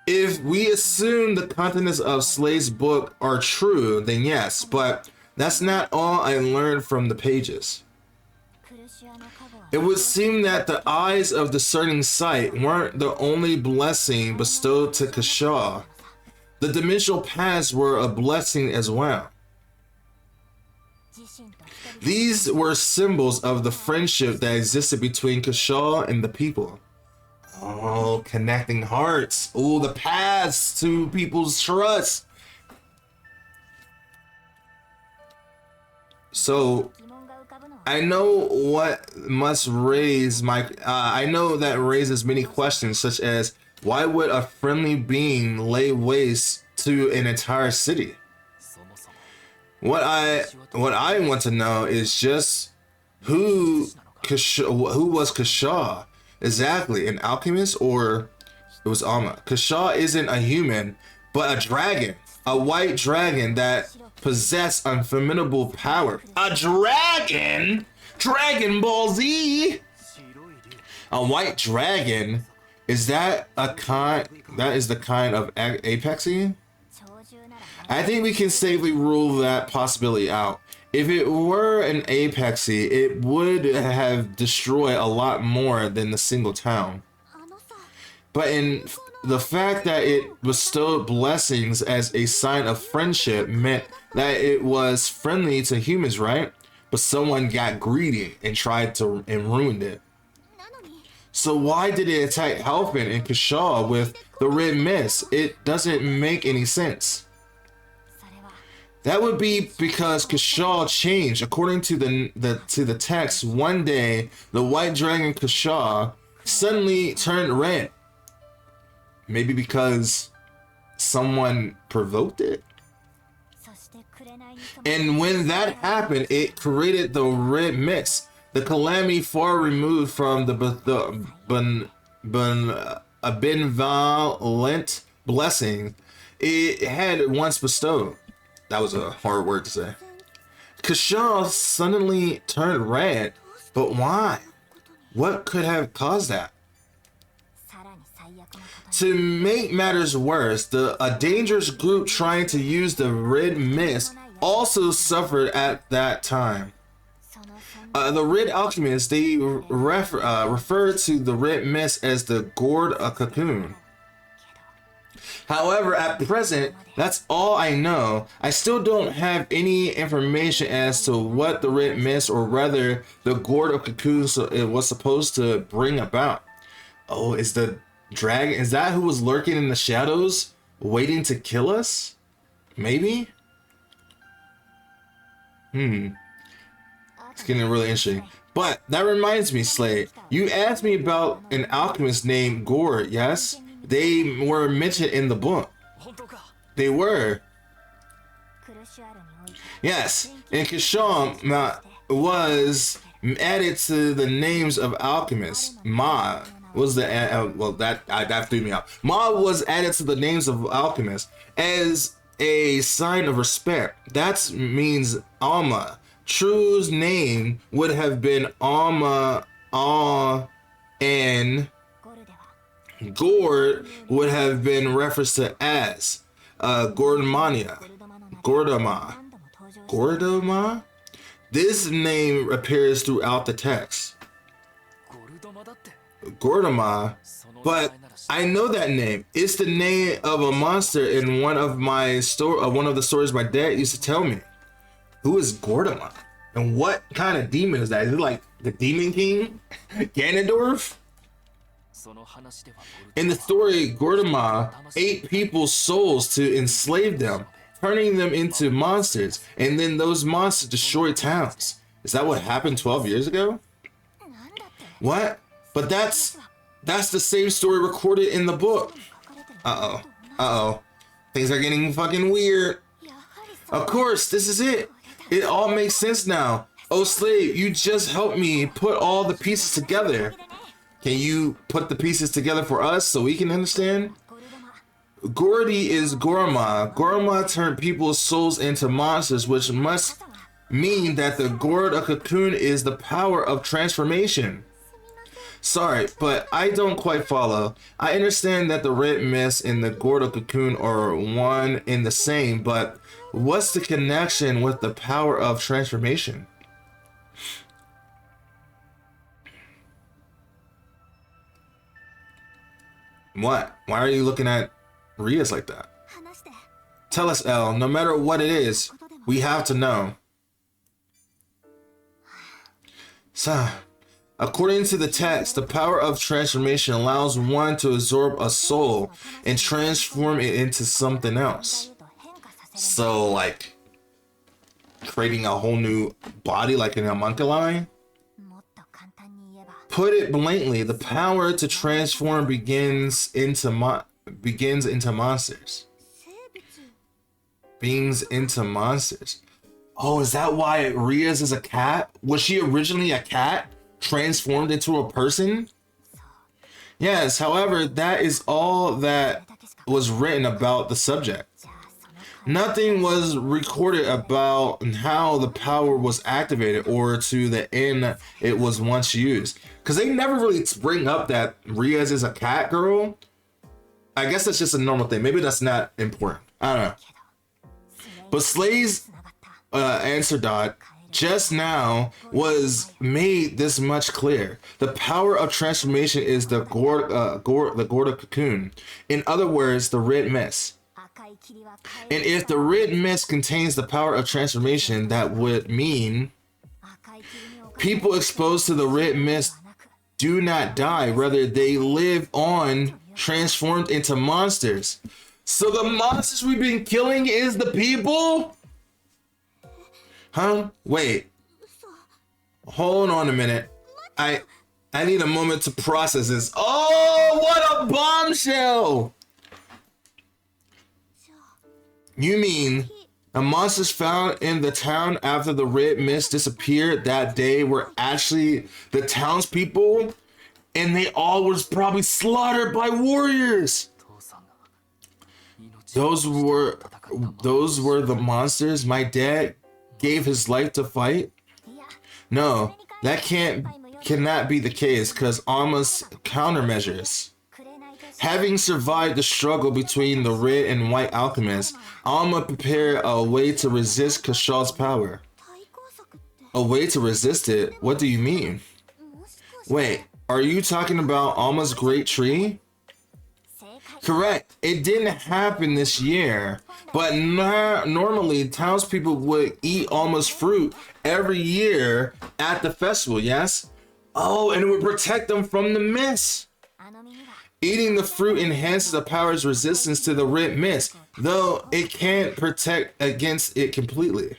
If we assume the contents of Slay's book are true, then yes, but that's not all I learned from the pages. It would seem that the eyes of discerning sight weren't the only blessing bestowed to Kashal. The dimensional paths were a blessing as well. These were symbols of the friendship that existed between Kashal and the people. Oh, connecting hearts. Oh, the paths to people's trust. So, I know what must raise my... I know that raises many questions, such as, why would a friendly being lay waste to an entire city? What I want to know is just who was Kashal? Exactly, an alchemist, or it was Alma. Kashal isn't a human, but a dragon. A white dragon that possessed unfathomable power. A dragon? Dragon Ball Z? A white dragon? Is that a kind? That is the kind of apexy? I think we can safely rule that possibility out. If it were an apexy, it would have destroyed a lot more than the single town. but in the fact that it bestowed blessings as a sign of friendship meant that it was friendly to humans, right? But someone got greedy and tried to and ruined it. So why did it attack Halfin and Kashaw with the red mist? It doesn't make any sense. That would be because Kashaw changed. According to the text, one day the white dragon Kashaw suddenly turned red. Maybe because someone provoked it. And when that happened, it created the red mist, the calamity far removed from the benevolent blessing it had once bestowed. That was a hard word to say. Kashaw suddenly turned red, but why? What could have caused that? To make matters worse, a dangerous group trying to use the red mist also suffered at that time. The red alchemists, they refer to the red mist as the gourd cocoon. However, at present, that's all I know. I still don't have any information as to what the red mist, or rather the gourd of cocoon, it was supposed to bring about. Oh, is the dragon, is that who was lurking in the shadows waiting to kill us? Maybe? It's getting really interesting. But that reminds me, Slade, you asked me about an alchemist named Gourd, yes? They were mentioned in the book. They were. Yes, and Kashaw was added to the names of alchemists. Ma was the that threw me off. Ma was added to the names of alchemists as a sign of respect. That means Alma. True's name would have been Alma, and Gourd would have been referenced to as Gordama. This name appears throughout the text. Gordama, but I know that name. It's the name of a monster in one of the stories my dad used to tell me. Who is Gordama? And what kind of demon is that? Is it like the Demon King? Ganondorf? In the story, Gordama ate people's souls to enslave them, turning them into monsters, and then those monsters destroyed towns. Is that what happened 12 years ago? What? But that's the same story recorded in the book. Uh-oh. Things are getting fucking weird. Of course, this is it. It all makes sense now. Oh, Slave, you just helped me put all the pieces together. Can you put the pieces together for us so we can understand? Gordy is Gorma. Gorma turned people's souls into monsters, which must mean that the gourd of cocoon is the power of transformation. Sorry, but I don't quite follow. I understand that the red mist and the gourd of cocoon are one and the same, but what's the connection with the power of transformation? What? Why are you looking at Rias like that? Tell us, Elle. No matter what it is, we have to know. So, according to the text, the power of transformation allows one to absorb a soul and transform it into something else. So, like, creating a whole new body like in a homunculi? Put it bluntly, the power to transform begins into monsters. Beings into monsters. Oh, is that why Rias is a cat? Was she originally a cat transformed into a person? Yes, however, that is all that was written about the subject. Nothing was recorded about how the power was activated or to the end it was once used. Because they never really bring up that Rias is a cat girl. I guess that's just a normal thing. Maybe that's not important. I don't know. But Slay's answer dot just now was made this much clear. The power of transformation is the Gorda cocoon. In other words, the red mist. And if the red mist contains the power of transformation, that would mean people exposed to the red mist do not die. Rather, they live on, transformed into monsters. So the monsters we've been killing is the people? Huh? Wait. Hold on a minute. I need a moment to process this. Oh, what a bombshell! You mean the monsters found in the town after the red mist disappeared that day were actually the townspeople? And they all was probably slaughtered by warriors. Those were the monsters my dad gave his life to fight? No, that cannot be the case because Alma's countermeasures. Having survived the struggle between the red and white alchemists, Alma prepared a way to resist Kashal's power. A way to resist it? What do you mean? Wait, are you talking about Alma's great tree? Correct. It didn't happen this year, but normally townspeople would eat Alma's fruit every year at the festival, yes? Oh, and it would protect them from the mist. Eating the fruit enhances the power's resistance to the red mist, though it can't protect against it completely.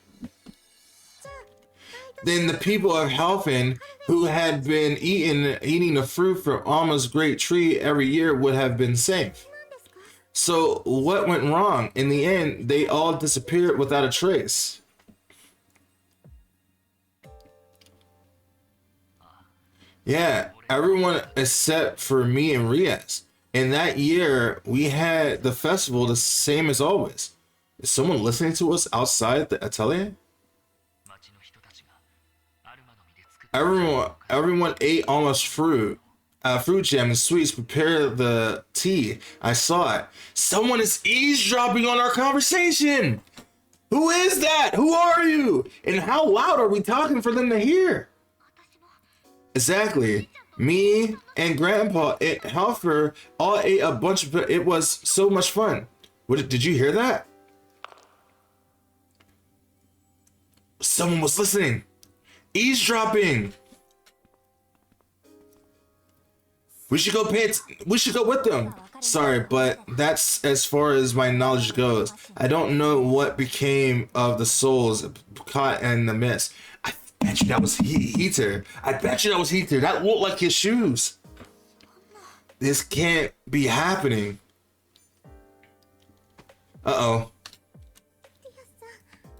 Then the people of Halfin, who had been eating the fruit from Alma's great tree every year, would have been safe. So what went wrong? In the end, they all disappeared without a trace. Yeah, everyone except for me and Riaz. And that year, we had the festival the same as always. Is someone listening to us outside the atelier? Everyone ate almost fruit jam and sweets. Prepare the tea. I saw it. Someone is eavesdropping on our conversation. Who is that? Who are you? And how loud are we talking for them to hear? Exactly. Me and Grandpa at Halfer all ate a bunch of it. It was so much fun. Did you hear that? Someone was listening. Eavesdropping. We should go with them. Sorry, but that's as far as my knowledge goes. I don't know what became of the souls caught in the mist. I bet you that was Heater. That looked like his shoes. This can't be happening. Uh-oh.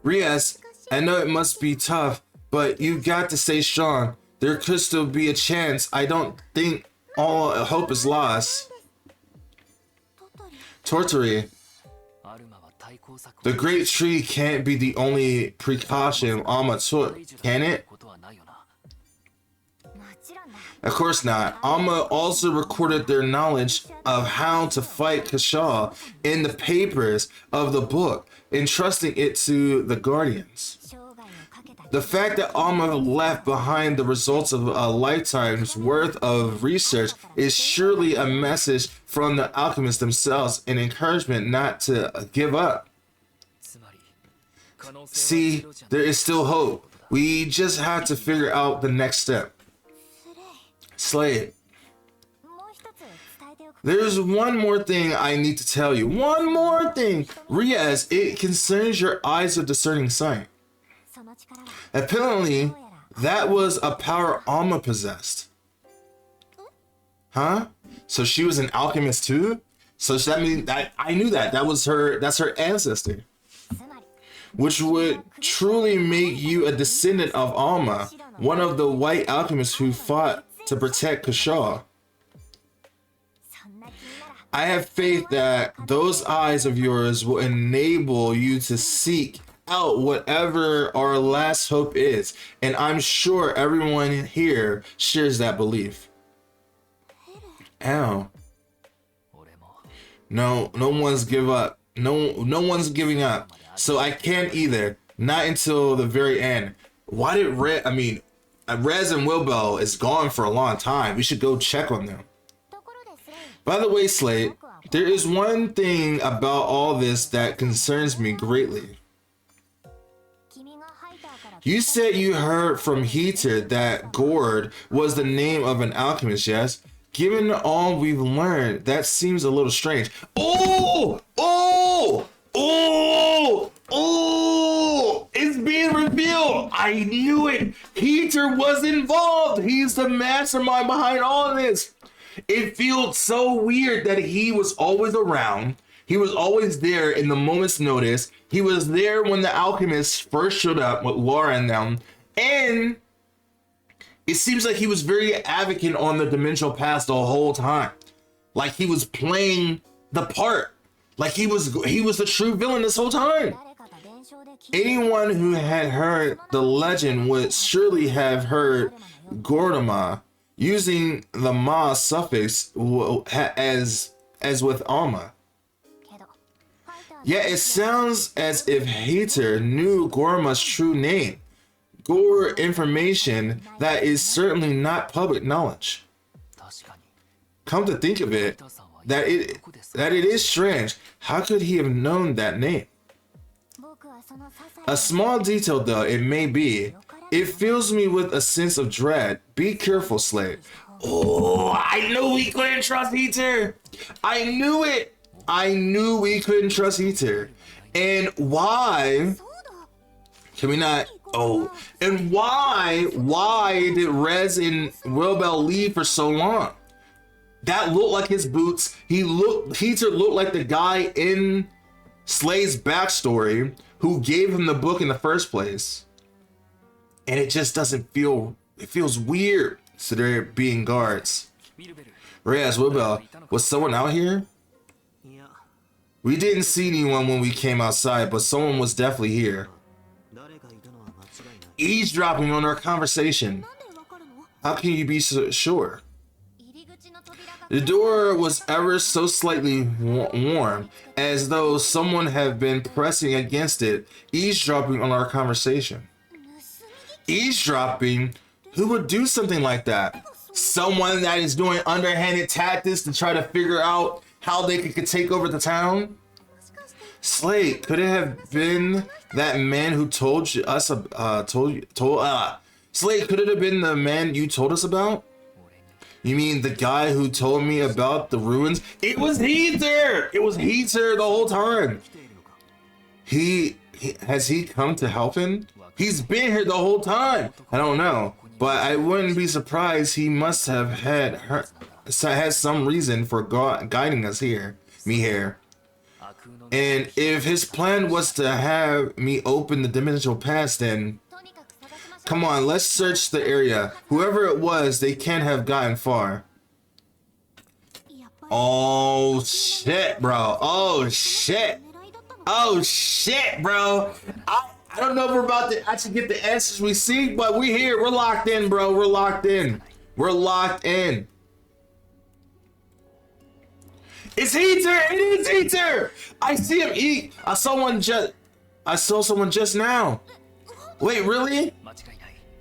Riaz, I know it must be tough, but you got to stay strong. There could still be a chance. I don't think all hope is lost. Tortori, the great tree can't be the only precaution Alma took, can it? Of course not. Alma also recorded their knowledge of how to fight Kashal in the papers of the book, entrusting it to the Guardians. The fact that Alma left behind the results of a lifetime's worth of research is surely a message from the alchemists themselves, an encouragement not to give up. See, there is still hope. We just have to figure out the next step. Slade, there's one more thing I need to tell you. One more thing. Riaz, it concerns your eyes of discerning sight. Apparently, that was a power Alma possessed. Huh? So she was an alchemist too? So that means I knew that. That's her ancestor. Which would truly make you a descendant of Alma, one of the white alchemists who fought to protect Kashal. I have faith that those eyes of yours will enable you to seek out whatever our last hope is, and I'm sure everyone here shares that belief. Ow. No one's give up. No one's giving up. So I can't either. Not until the very end. Why did Rez and Wilbell is gone for a long time. We should go check on them. By the way, Slate, there is one thing about all this that concerns me greatly. You said you heard from Heater that Gord was the name of an alchemist, yes? Given all we've learned, that seems a little strange. Oh! Oh! Oh! Oh! It's being revealed! I knew it! Heater was involved! He's the mastermind behind all of this! It feels so weird that he was always around. He was always there in the moment's notice. He was there when the alchemists first showed up with Laura and them. And it seems like he was very advocate on the dimensional past the whole time. Like he was playing the part. Like he was the true villain this whole time. Anyone who had heard the legend would surely have heard Gordama using the ma suffix as with Alma. Yet it sounds as if Hater knew Gorma's true name. Gore information that is certainly not public knowledge. Come to think of it, that it is strange. How could he have known that name? A small detail though it may be, it fills me with a sense of dread. Be careful, Slate. Oh, I knew we couldn't trust Heater. I knew it. I knew we couldn't trust Heater. And why can we not? Oh, and why did Rez and Wilbell leave for so long? That looked like his boots. Heater looked like the guy in Slade's backstory who gave him the book in the first place. And it just doesn't feel, it feels weird. So they're being guards. Rez, Wilbell, was someone out here? We didn't see anyone when we came outside, but someone was definitely here. Eavesdropping on our conversation. How can you be so sure? The door was ever so slightly warm, as though someone had been pressing against it, eavesdropping on our conversation. Eavesdropping? Who would do something like that? Someone that is doing underhanded tactics to try to figure out how they could take over the town? Slate, could it have been that man who told us Slate, could it have been the man you told us about? You mean the guy who told me about the ruins? It was Heater! It was Heater the whole time. Has he come to help him? He's been here the whole time. I don't know, but I wouldn't be surprised. He must have had some reason for guiding us here, me here. And if his plan was to have me open the dimensional pass, then come on, let's search the area. Whoever it was, they can't have gotten far. Oh shit, bro. Oh shit. Oh shit, bro. I don't know if we're about to actually get the answers we seek, but we're here. We're locked in, bro. We're locked in. We're locked in. It's Heater! It is Heater! I see him eat. I saw someone just now. Wait, really?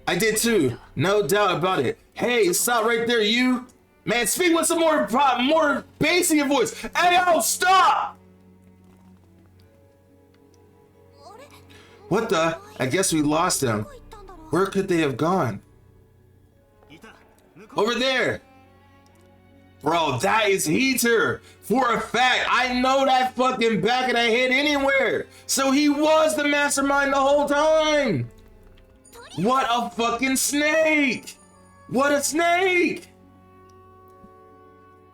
I did too. No doubt about it. Hey, stop right there, you. Man, speak with some more bass in your voice. Hey, yo, stop! What the? I guess we lost them. Where could they have gone? Over there. Bro, that is Heater. For a fact, I know that fucking back of the head anywhere. So he was the mastermind the whole time. What a fucking snake. What a snake.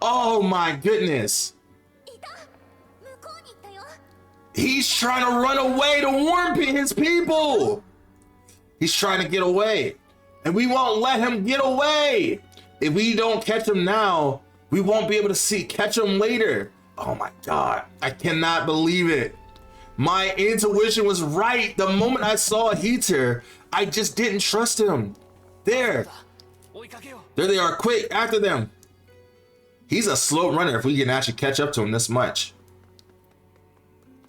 Oh my goodness. He's trying to run away to warn his people. He's trying to get away. And we won't let him get away. If we don't catch him now, we won't be able to catch him later. Oh my God, I cannot believe it. My intuition was right. The moment I saw Heater, I just didn't trust him. There they are, quick, after them. He's a slow runner if we can actually catch up to him this much.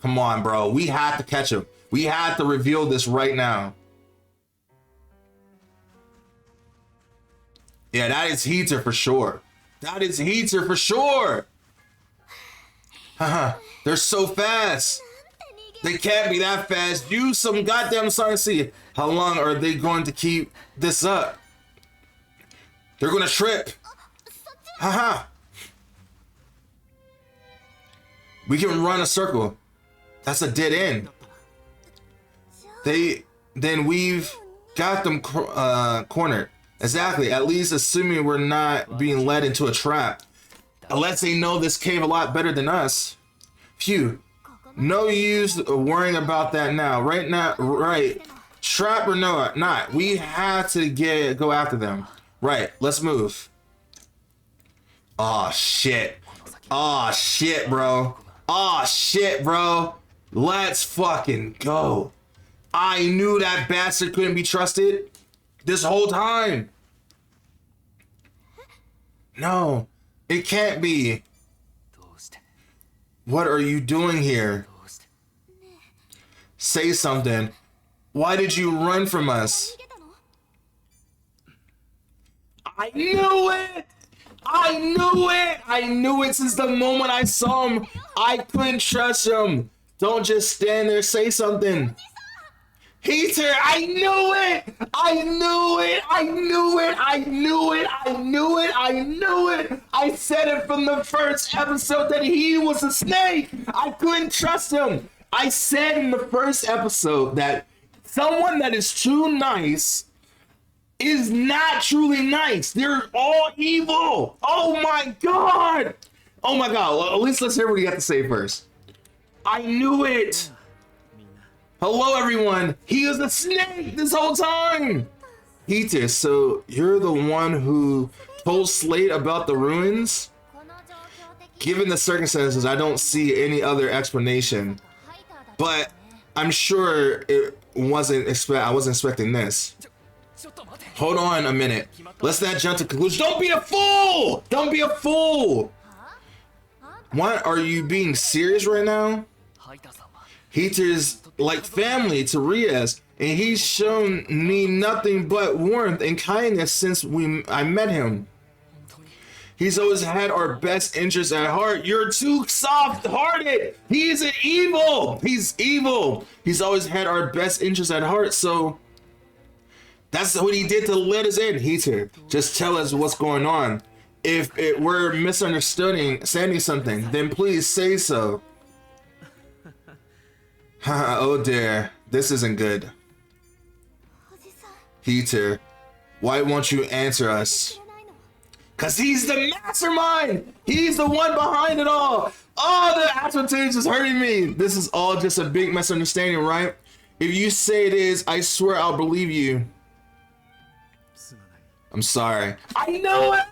Come on, bro, we have to catch him. We have to reveal this right now. Yeah, that is Heater for sure. That is Heater for sure. Haha, they're so fast. They can't be that fast. Use some goddamn see. How long are they going to keep this up? They're gonna trip. Haha. We can run a circle. That's a dead end. Then we've got them cornered. Exactly. At least assuming we're not being led into a trap. Unless they know this cave a lot better than us. Phew. No use worrying about that now. Right now, right. Trap or no, not. We have to go after them. Right. Let's move. Oh shit. Oh shit, bro. Oh shit, bro. Let's fucking go. I knew that bastard couldn't be trusted this whole time. No, it can't be. What are you doing here? Say something. Why did you run from us? I knew it! I knew it! I knew it since the moment I saw him. I couldn't trust him. Don't just stand there, say something. Heater, I knew it! I knew it! I knew it! I knew it! I knew it! I knew it! I said it from the first episode that he was a snake! I couldn't trust him! I said in the first episode that someone that is too nice is not truly nice. They're all evil! Oh my god! Oh my god, well, at least let's hear what he got to say first. I knew it! Hello everyone! He was a snake this whole time! Heater, so you're the one who told Slate about the ruins? Given the circumstances, I don't see any other explanation. But I'm sure I wasn't expecting this. Hold on a minute. Let's not jump to conclusions. Don't be a fool! Don't be a fool! What, are you being serious right now? Heater's like family to Rias, and he's shown me nothing but warmth and kindness since I met him. He's always had our best interests at heart. You're too soft-hearted. He's an evil. He's evil. He's always had our best interests at heart, so that's what he did to let us in. Heater, just tell us what's going on. If we're misunderstanding something, then please say so. Oh dear, this isn't good. Heater, why won't you answer us? Cause he's the mastermind! He's the one behind it all! Oh, the aspartame is hurting me! This is all just a big misunderstanding, right? If you say it is, I swear I'll believe you. I'm sorry. I knew it!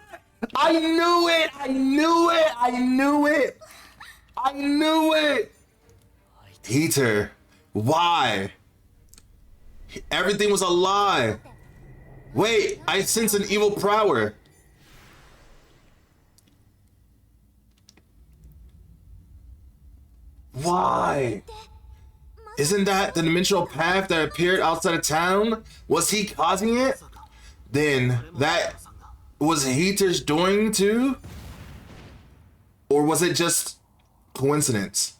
I knew it! I knew it! I knew it! I knew it! Heater, why? Everything was a lie. Wait, I sense an evil power. Why? Isn't that the dimensional path that appeared outside of town? Was he causing it? Then that was Heater's doing too? Or was it just coincidence?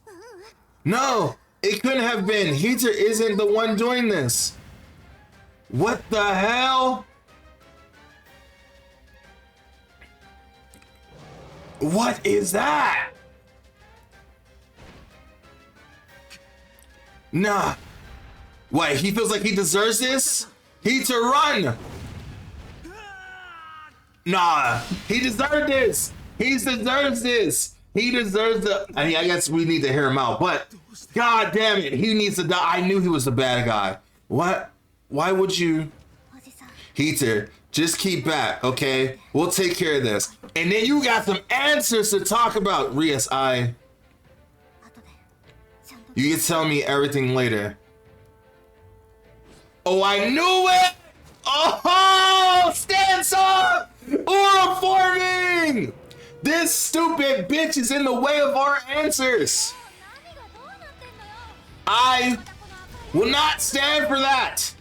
No, it couldn't have been. Heater isn't the one doing this. What the hell? What is that? Nah. Wait, he feels like he deserves this? Heater, run! Nah, he deserved this. He deserves this. He deserves the. I mean, I guess we need to hear him out, but god damn it, he needs to die. I knew he was the bad guy. What? Why would you? Heater, just keep back, okay? We'll take care of this. And then you got some answers to talk about, Rias. You can tell me everything later. Oh, I knew it! Oh, stance up! Aura forming! This stupid bitch is in the way of our answers. I will not stand for that.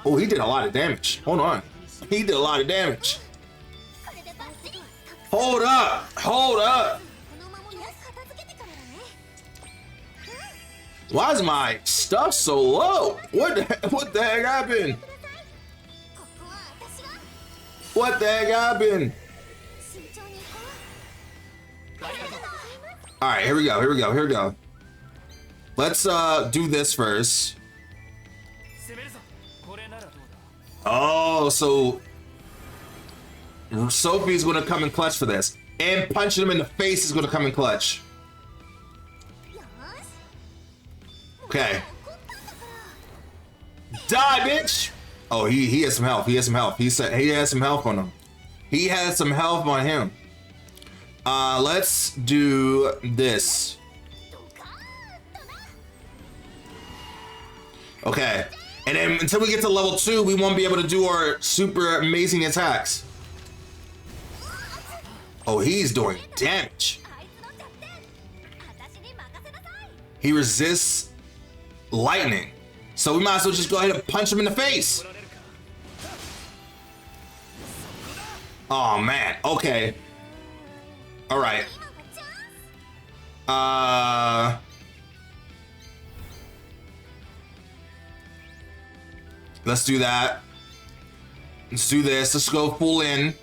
Oh, he did a lot of damage. Hold on. He did a lot of damage. Hold up. Hold up. Why is my stuff so low? What the heck happened? What the heck happened? All right, here we go. Here we go. Here we go. Let's do this first. Oh, so Sophie's gonna come in clutch for this, and punching him in the face is gonna come in clutch. Okay. Die, bitch! Oh, he has some health. He has some health. He said he has some health on him. He has some health on him. Let's do this. Okay. And then until we get to level 2, we won't be able to do our super amazing attacks. Oh, he's doing damage. He resists lightning. So we might as well just go ahead and punch him in the face. Oh man, okay. All right. Let's do that. Let's do this. Let's go full in.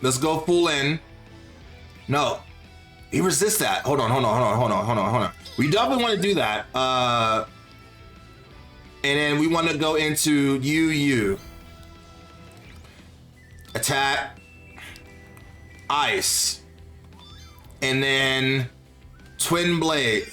Let's go full in. No. He resists that. Hold on. We definitely want to do that. And then we want to go into UU. Attack. Ice. And then Twin Blade.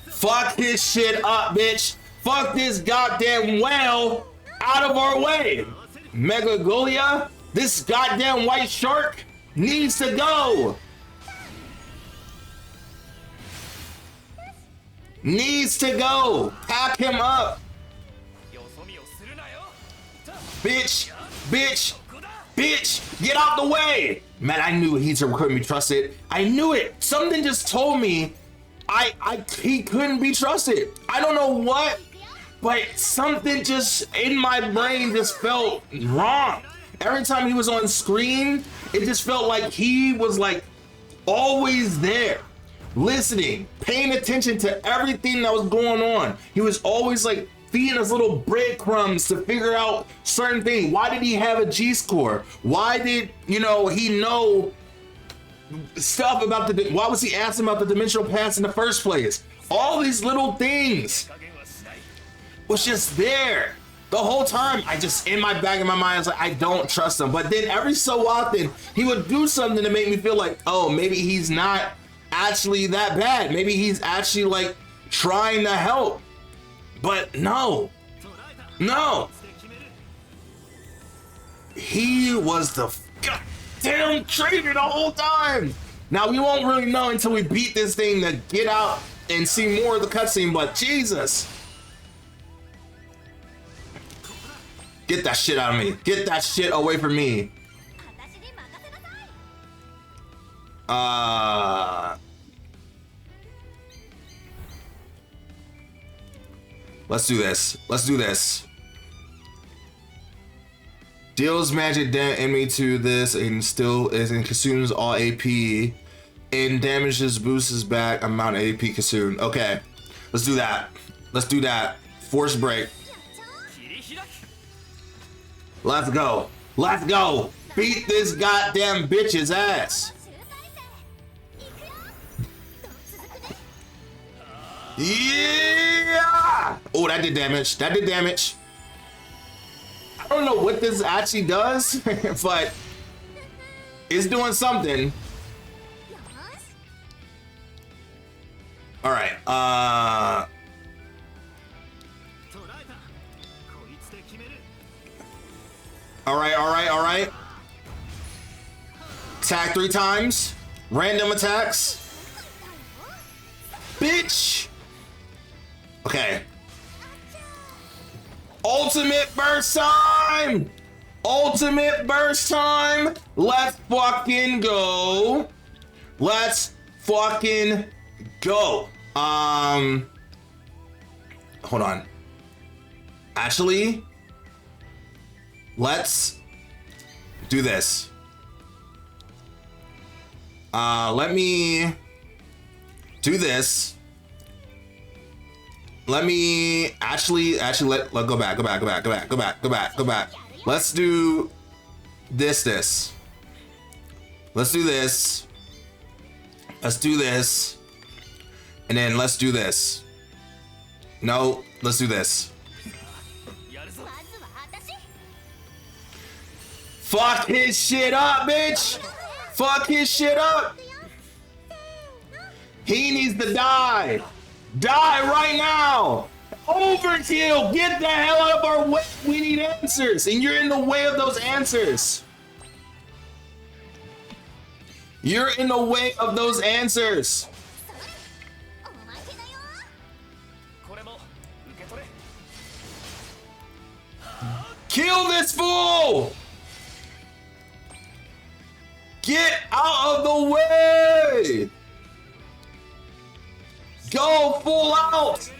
Fuck this shit up, bitch. Fuck this goddamn whale out of our way. Megagolia, this goddamn white shark needs to go. Needs to go. Pack him up. Bitch, bitch, bitch, get out the way. Man, I knew he couldn't be trusted. I knew it. Something just told me he couldn't be trusted. I don't know what, but something just in my brain just felt wrong. Every time he was on screen, it just felt like he was like always there, listening, paying attention to everything that was going on. He was always like feeding us little breadcrumbs to figure out certain things. Why did he have a G score? Why did, he know stuff about why was he asking about the dimensional pass in the first place? All these little things was just there the whole time. I just, in my back of my mind, I was like, I don't trust him. But then every so often, he would do something to make me feel like, oh, maybe he's not actually that bad. Maybe he's actually like trying to help. But no. He was the goddamn traitor the whole time. Now, we won't really know until we beat this thing to get out and see more of the cutscene, but Jesus. Get that shit out of me. Get that shit away from me. Let's do this. Deals magic enemy to this and consumes all AP and damages boosts back amount of AP consumed. Okay, let's do that. Force break. Let's go. Beat this goddamn bitch's ass. Yeah! Oh, that did damage. I don't know what this actually does, but it's doing something. All right. All right. Attack 3 times. Random attacks. Bitch. Okay. Ultimate burst time! Let's fucking go. Hold on. Actually, let's do this. Let me do this. Let me actually let go back. Let's do this. Let's do this. Let's do this. And then let's do this. No, let's do this. Fuck his shit up, bitch! Fuck his shit up! He needs to die! Die right now! Overkill! Get the hell out of our way! We need answers! And you're in the way of those answers! You're in the way of those answers! Kill this fool! Get out of the way! Go full out!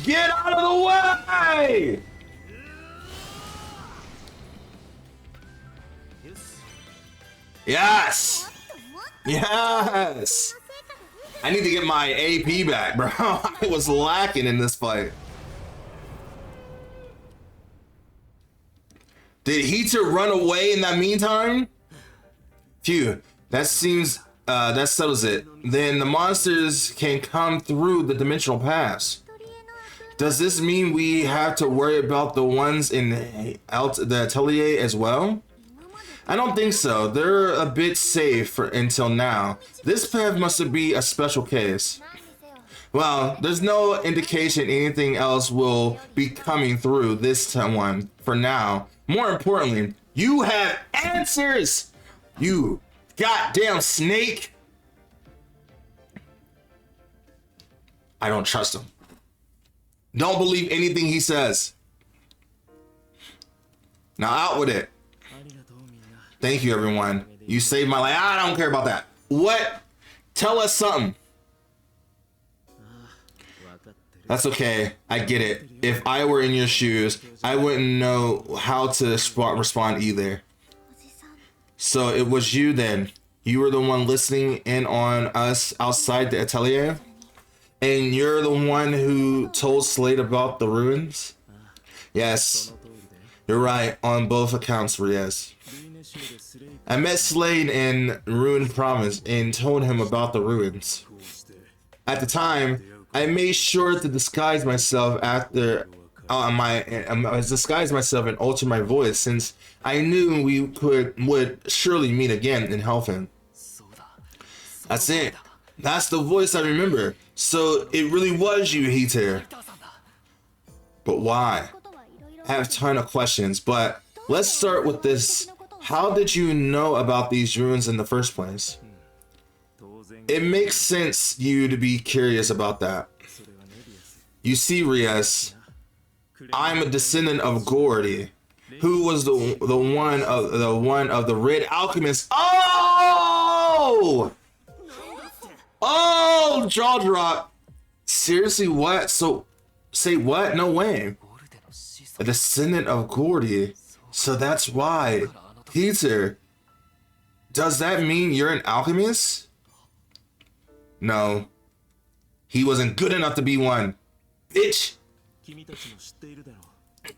Get out of the way! Yes! Yes! I need to get my AP back, bro. I was lacking in this fight. Did Heater run away in that meantime? Phew, that settles it. Then the monsters can come through the dimensional paths. Does this mean we have to worry about the ones in the Atelier as well? I don't think so. They're a bit safe until now. This path must be a special case. Well, there's no indication anything else will be coming through this one for now. More importantly, you have answers! You goddamn snake! I don't trust him. Don't believe anything he says. Now out with it. Thank you, everyone. You saved my life. I don't care about that. What? Tell us something. That's okay. I get it. If I were in your shoes, I wouldn't know how to respond either. So it was you then. You were the one listening in on us outside the Atelier? And you're the one who told Slade about the ruins? Yes. You're right on both accounts, yes. I met Slade in Ruin Province and told him about the ruins. At the time, I made sure to disguise myself and alter my voice since I knew we would surely meet again in Helfin. That's it. That's the voice I remember. So it really was you, Heater. But why? I have a ton of questions, but let's start with this. How did you know about these ruins in the first place? It makes sense you to be curious about that. You see, Rias, I'm a descendant of Gordy, who was the one of the Red Alchemist. Oh! Oh, jaw drop. Seriously, what? So, say what? No way. A descendant of Gordy. So that's why. Peter, does that mean you're an alchemist? No. He wasn't good enough to be one. Bitch!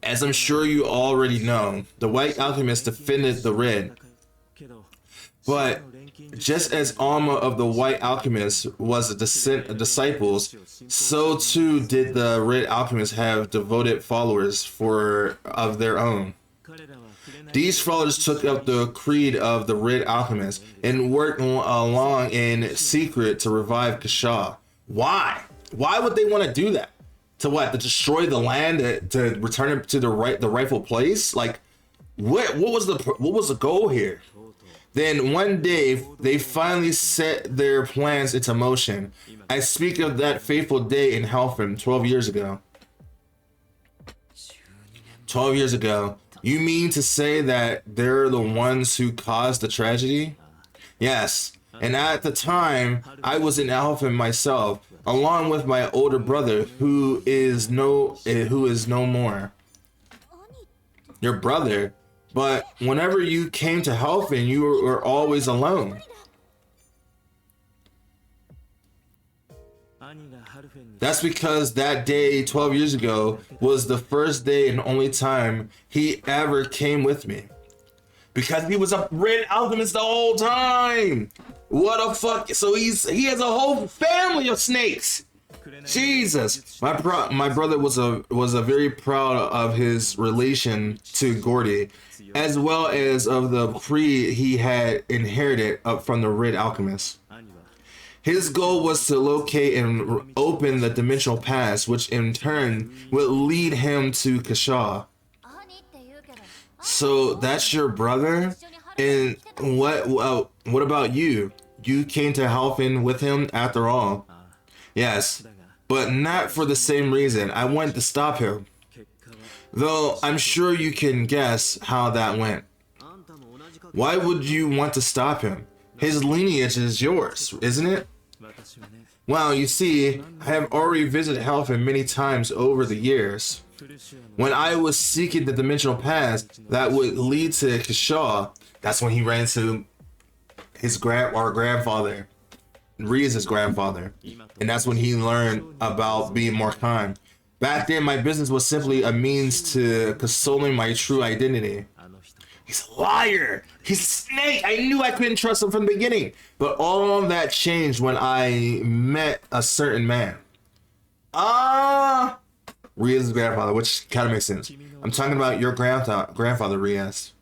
As I'm sure you already know, the White Alchemist defended the Red. But just as Alma of the White Alchemist was a disciples, so too did the Red Alchemist have devoted followers of their own. These followers took up the creed of the Red Alchemist and worked along in secret to revive Kasha. Why? Why would they want to do that? To what? To destroy the land? To return it to the rightful place? Like, what was the goal here? Then one day they finally set their plans into motion. I speak of that fateful day in Helfin 12 years ago. 12 years ago. You mean to say that they're the ones who caused the tragedy? Yes. And at the time, I was in Helfin myself, along with my older brother, who is no more. Your brother? But whenever you came to Helfin, you were always alone. That's because that day 12 years ago was the first day and only time he ever came with me. Because he was a red alchemist the whole time. What a fuck. So he has a whole family of snakes. Jesus. My brother was a very proud of his relation to Gordy, as well as of the creed he had inherited up from the red alchemist. His goal was to locate and open the dimensional pass, which in turn would lead him to Kashaw. So that's your brother? And what about you? You came to Helfin with him after all. Yes, but not for the same reason. I wanted to stop him. Though I'm sure you can guess how that went. Why would you want to stop him? His lineage is yours, isn't it? Well, you see, I have already visited Helfin many times over the years. When I was seeking the dimensional path that would lead to Kashaw, that's when he ran into our grandfather, Ria's grandfather, and that's when he learned about being more kind. Back then, my business was simply a means to consoling my true identity. He's a liar. He's a snake. I knew I couldn't trust him from the beginning. But all of that changed when I met a certain man. Ria's grandfather, which kind of makes sense. I'm talking about your grandfather, Rias.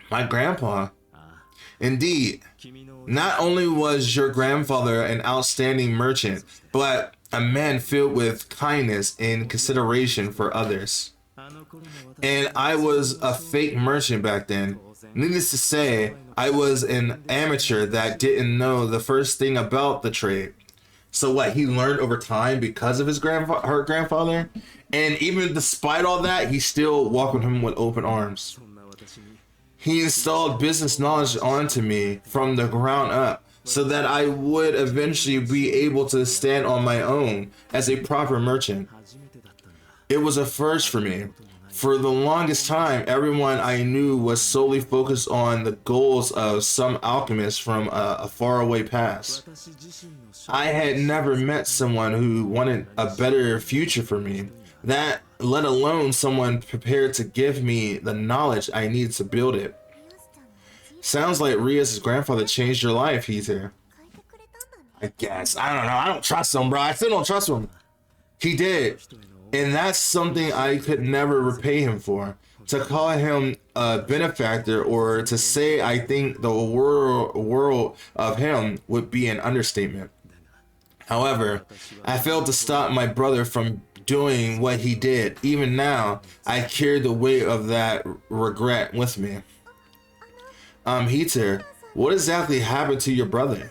My grandpa. Indeed. Not only was your grandfather an outstanding merchant, but a man filled with kindness and consideration for others. And I was a fake merchant back then. Needless to say, I was an amateur that didn't know the first thing about the trade. So what, he learned over time because of her grandfather? And even despite all that, he still welcomed him with open arms. He installed business knowledge onto me from the ground up so that I would eventually be able to stand on my own as a proper merchant. It was a first for me. For the longest time, everyone I knew was solely focused on the goals of some alchemist from a faraway past. I had never met someone who wanted a better future for me, that let alone someone prepared to give me the knowledge I needed to build it. Sounds like Rias' grandfather changed your life, Heather. I guess. I don't know. I don't trust him, bro. I still don't trust him. He did. And that's something I could never repay him for. To call him a benefactor or to say I think the world of him would be an understatement. However, I failed to stop my brother from doing what he did. Even now, I carry the weight of that regret with me. Heater, what exactly happened to your brother?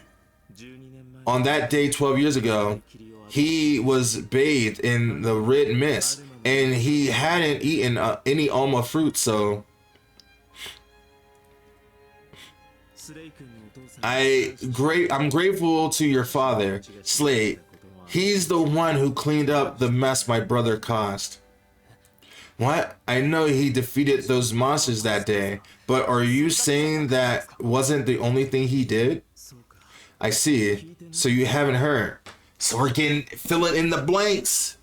On that day 12 years ago, he was bathed in the red mist, and he hadn't eaten any alma fruit, so I'm grateful to your father, Slade. He's the one who cleaned up the mess my brother caused. What? I know he defeated those monsters that day, but are you saying that wasn't the only thing he did? I see. So you haven't heard. So we're filling in the blanks.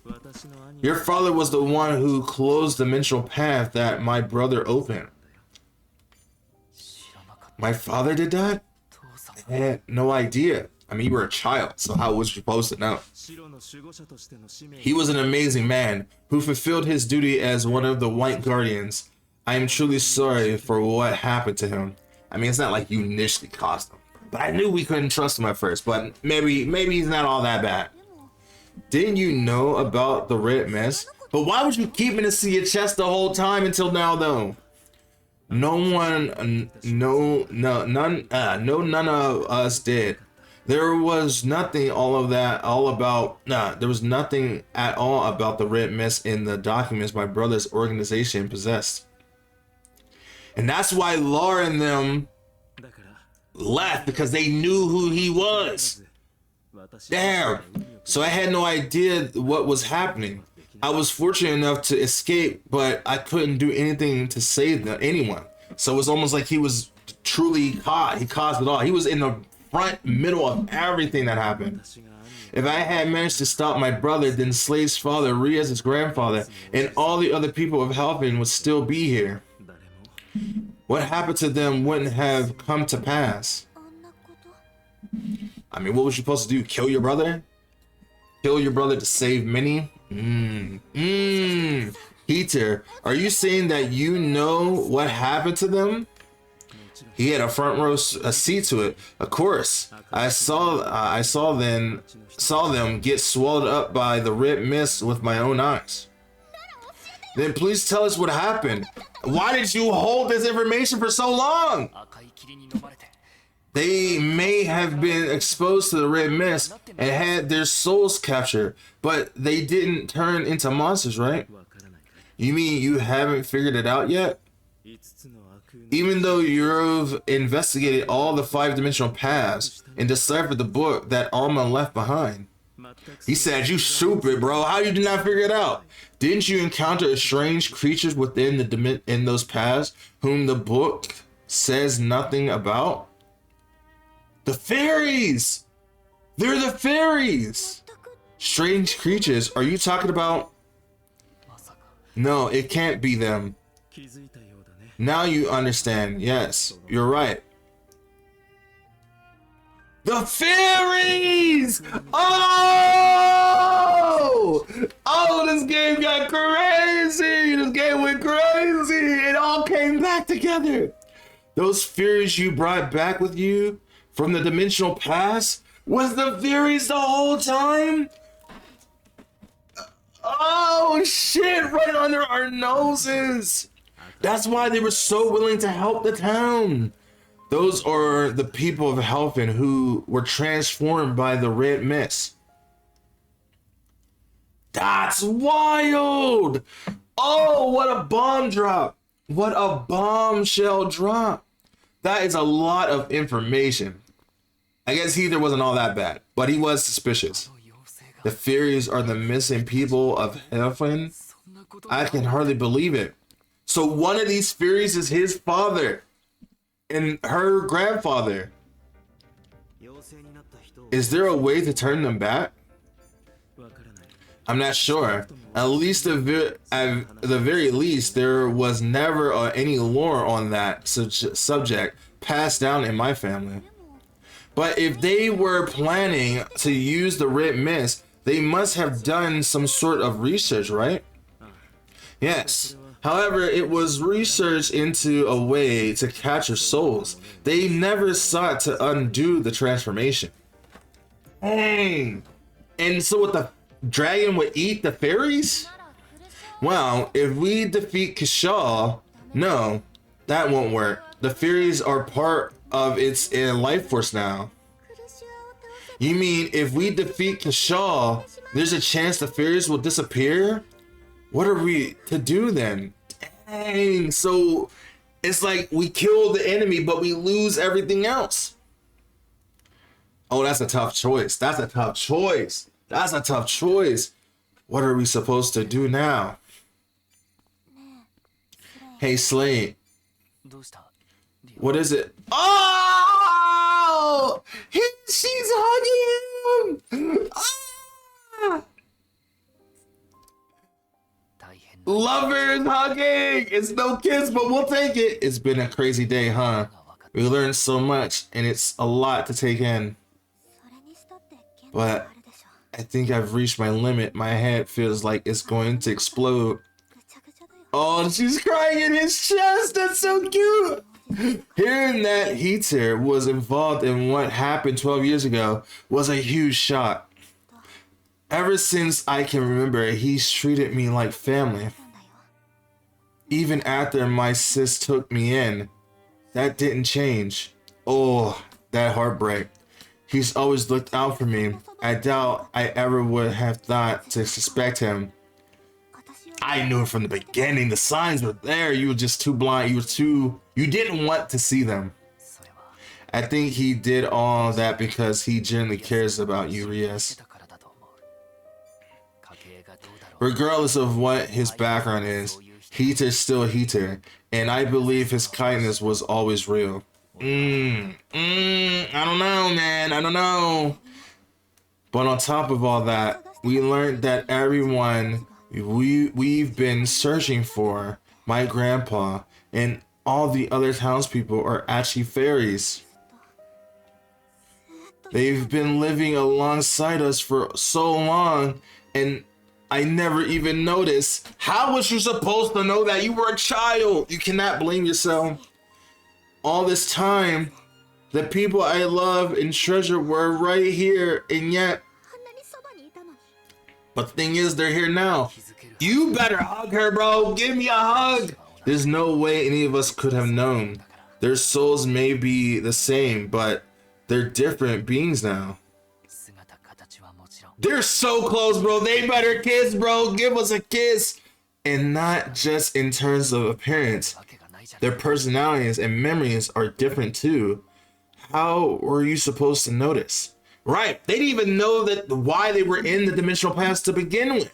Your father was the one who closed the dimensional path that my brother opened. My father did that? I had no idea. I mean, you were a child, so how was you supposed to know? He was an amazing man who fulfilled his duty as one of the White Guardians. I am truly sorry for what happened to him. I mean, it's not like you initially caused him. But I knew we couldn't trust him at first, but maybe he's not all that bad. Didn't you know about the red mist? But why would you keep it in your chest the whole time until now, though? None of us did. There was nothing there was nothing at all about the red mist in the documents my brother's organization possessed. And that's why Laura and them left, because they knew who he was. Damn. So I had no idea what was happening. I was fortunate enough to escape, but I couldn't do anything to save anyone. So it's almost like he was truly caught. He caused it all. He was in the middle of everything that happened. If I had managed to stop my brother, then Slade's father, Riaz's grandfather, and all the other people of Halfin would still be here. What happened to them wouldn't have come to pass. I mean, what was you supposed to do? Kill your brother? Kill your brother to save many? Heater, are you saying that you know what happened to them? He had a front row seat to it. Of course, I saw them get swallowed up by the red mist with my own eyes. Then please tell us what happened. Why did you hold this information for so long? They may have been exposed to the red mist and had their souls captured, but they didn't turn into monsters, right? You mean you haven't figured it out yet? Even though you've investigated all the 5-dimensional paths and deciphered the book that Alma left behind. He said, you stupid, bro. How you did not figure it out? Didn't you encounter strange creatures within in those paths whom the book says nothing about? The fairies! They're the fairies! Strange creatures, are you talking about? No, it can't be them. Now you understand. Yes, you're right. The fairies! Oh! Oh, this game got crazy! This game went crazy! It all came back together! Those fairies you brought back with you from the dimensional past was the fairies the whole time? Oh shit, right under our noses! That's why they were so willing to help the town. Those are the people of Halfin who were transformed by the red mist. That's wild! Oh, what a bomb drop! What a bombshell drop! That is a lot of information. I guess Heather wasn't all that bad, but he was suspicious. The fairies are the missing people of Halfin? I can hardly believe it. So one of these fairies is his father and her grandfather. Is there a way to turn them back? I'm not sure. At least at the very least, there was never any lore on that subject passed down in my family. But if they were planning to use the red mist, they must have done some sort of research, right? Yes. However, it was research into a way to capture souls. They never sought to undo the transformation. Dang. And so what, the dragon would eat the fairies? Well, if we defeat Kishal, no, that won't work. The fairies are part of its life force now. You mean if we defeat Kishal, there's a chance the fairies will disappear? What are we to do then? Dang, so it's like we kill the enemy, but we lose everything else. Oh, that's a tough choice. That's a tough choice. That's a tough choice. What are we supposed to do now? Hey, Slade. What is it? Oh! She's hugging him! Ah! Lovers hugging! It's no kiss, but we'll take it. It's been a crazy day, huh? We learned so much, and it's a lot to take in. But I think I've reached my limit. My head feels like it's going to explode. Oh, she's crying in his chest. That's so cute. Hearing that Heater was involved in what happened 12 years ago was a huge shock. Ever since I can remember, he's treated me like family. Even after my sis took me in, that didn't change. Oh, that heartbreak. He's always looked out for me. I doubt I ever would have thought to suspect him. I knew it from the beginning. The signs were there. You were just too blind. You didn't want to see them. I think he did all that because he genuinely cares about you, Rias. Regardless of what his background is, Heater's still Heater, and I believe his kindness was always real. I don't know, man. I don't know. But on top of all that, we learned that everyone we've been searching for, my grandpa, and all the other townspeople are actually fairies. They've been living alongside us for so long, and I never even noticed. How was you supposed to know that? You were a child. You cannot blame yourself. All this time, the people I love and treasure were right here, and yet... But the thing is, they're here now. You better hug her, bro. Give me a hug. There's no way any of us could have known. Their souls may be the same, but they're different beings now. They're so close, bro. They better kiss, bro. Give us a kiss. And not just in terms of appearance. Their personalities and memories are different too. How were you supposed to notice? Right. They didn't even know that why they were in the dimensional past to begin with.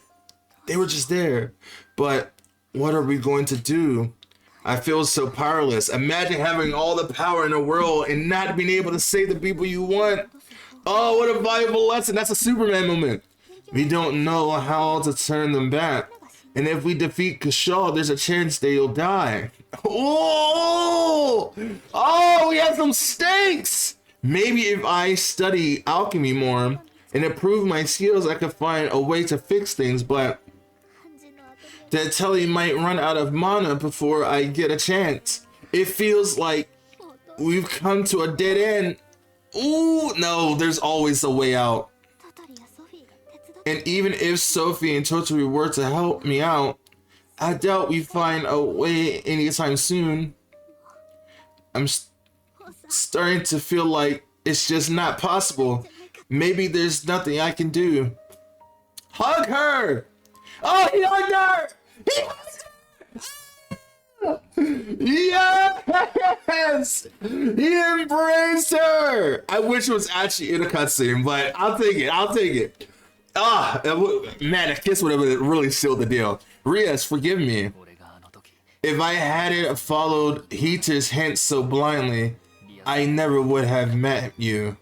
They were just there. But what are we going to do? I feel so powerless. Imagine having all the power in the world and not being able to save the people you want. Oh, what a valuable lesson. That's a Superman moment. We don't know how to turn them back. And if we defeat Kashaw, there's a chance they'll die. Oh, we have some stakes. Maybe if I study alchemy more and improve my skills, I could find a way to fix things, but the Atelier might run out of mana before I get a chance. It feels like we've come to a dead end. Ooh, no, there's always a way out. And even if Sophie and Toturi were to help me out, I doubt we find a way anytime soon. I'm starting to feel like it's just not possible. Maybe there's nothing I can do. Hug her! Oh, he hugged her! He hugged her! Yes! He embraced her! I wish it was actually in a cutscene, but I'll take it. I'll take it. Man, a kiss would have really sealed the deal. Rias, forgive me. If I hadn't followed Heater's hints so blindly, I never would have met you.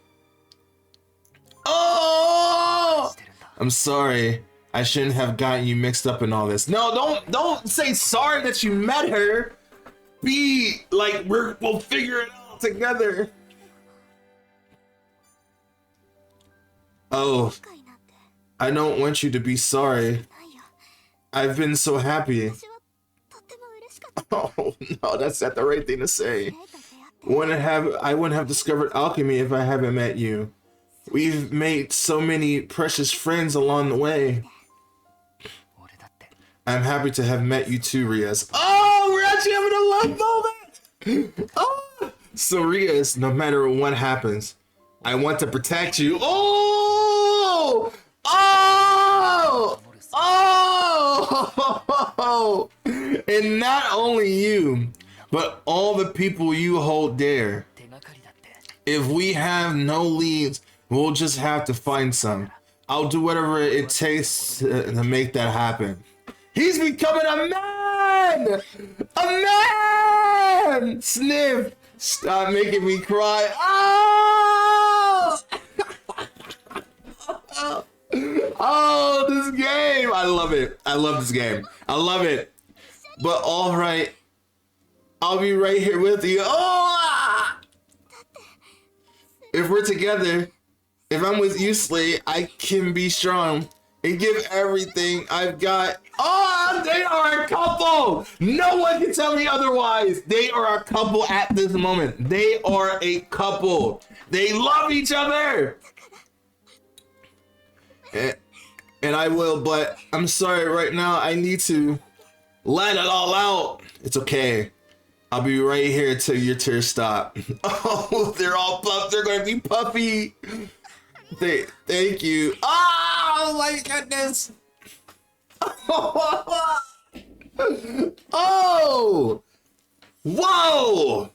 Oh! I'm sorry. I shouldn't have gotten you mixed up in all this. No, don't say sorry that you met her. Be like, we'll figure it out together. Oh, I don't want you to be sorry. I've been so happy. Oh no, that's not the right thing to say. I wouldn't have discovered alchemy if I haven't met you. We've made so many precious friends along the way. I'm happy to have met you too, Rias. Oh, we're actually having a love moment. Oh. So Rias, no matter what happens, I want to protect you. Oh! Oh! Oh! And not only you, but all the people you hold dear. If we have no leads, we'll just have to find some. I'll do whatever it takes to make that happen. He's becoming a man! A man! Sniff! Stop making me cry. Oh! Oh, this game! I love it. I love this game. I love it. But all right, I'll be right here with you. Oh! If we're together, if I'm with you, Slade, I can be strong and give everything I've got. Oh, they are a couple. No one can tell me otherwise. They are a couple at this moment. They are a couple. They love each other. And I will, but I'm sorry right now. I need to let it all out. It's okay. I'll be right here till your tears stop. Oh, they're all puffed. They're going to be puffy. Thank you. Oh my goodness. Oh. Whoa.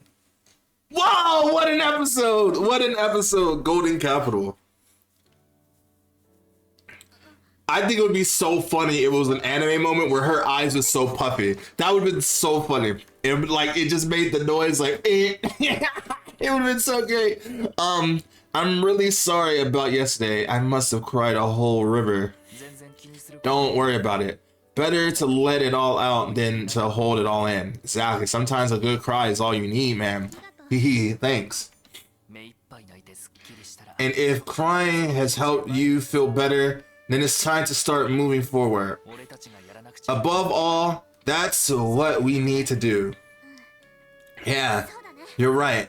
Whoa, what an episode. What an episode. Golden Capital. I think it would be so funny if it was an anime moment where her eyes were so puffy. That would have been so funny. It would, like, it just made the noise like eh. It would have been so great. I'm really sorry about yesterday. I must have cried a whole river. Don't worry about it. Better to let it all out than to hold it all in. Exactly. Sometimes a good cry is all you need, man. Hehe, thanks. And if crying has helped you feel better, then it's time to start moving forward. Above all, that's what we need to do. Yeah, you're right.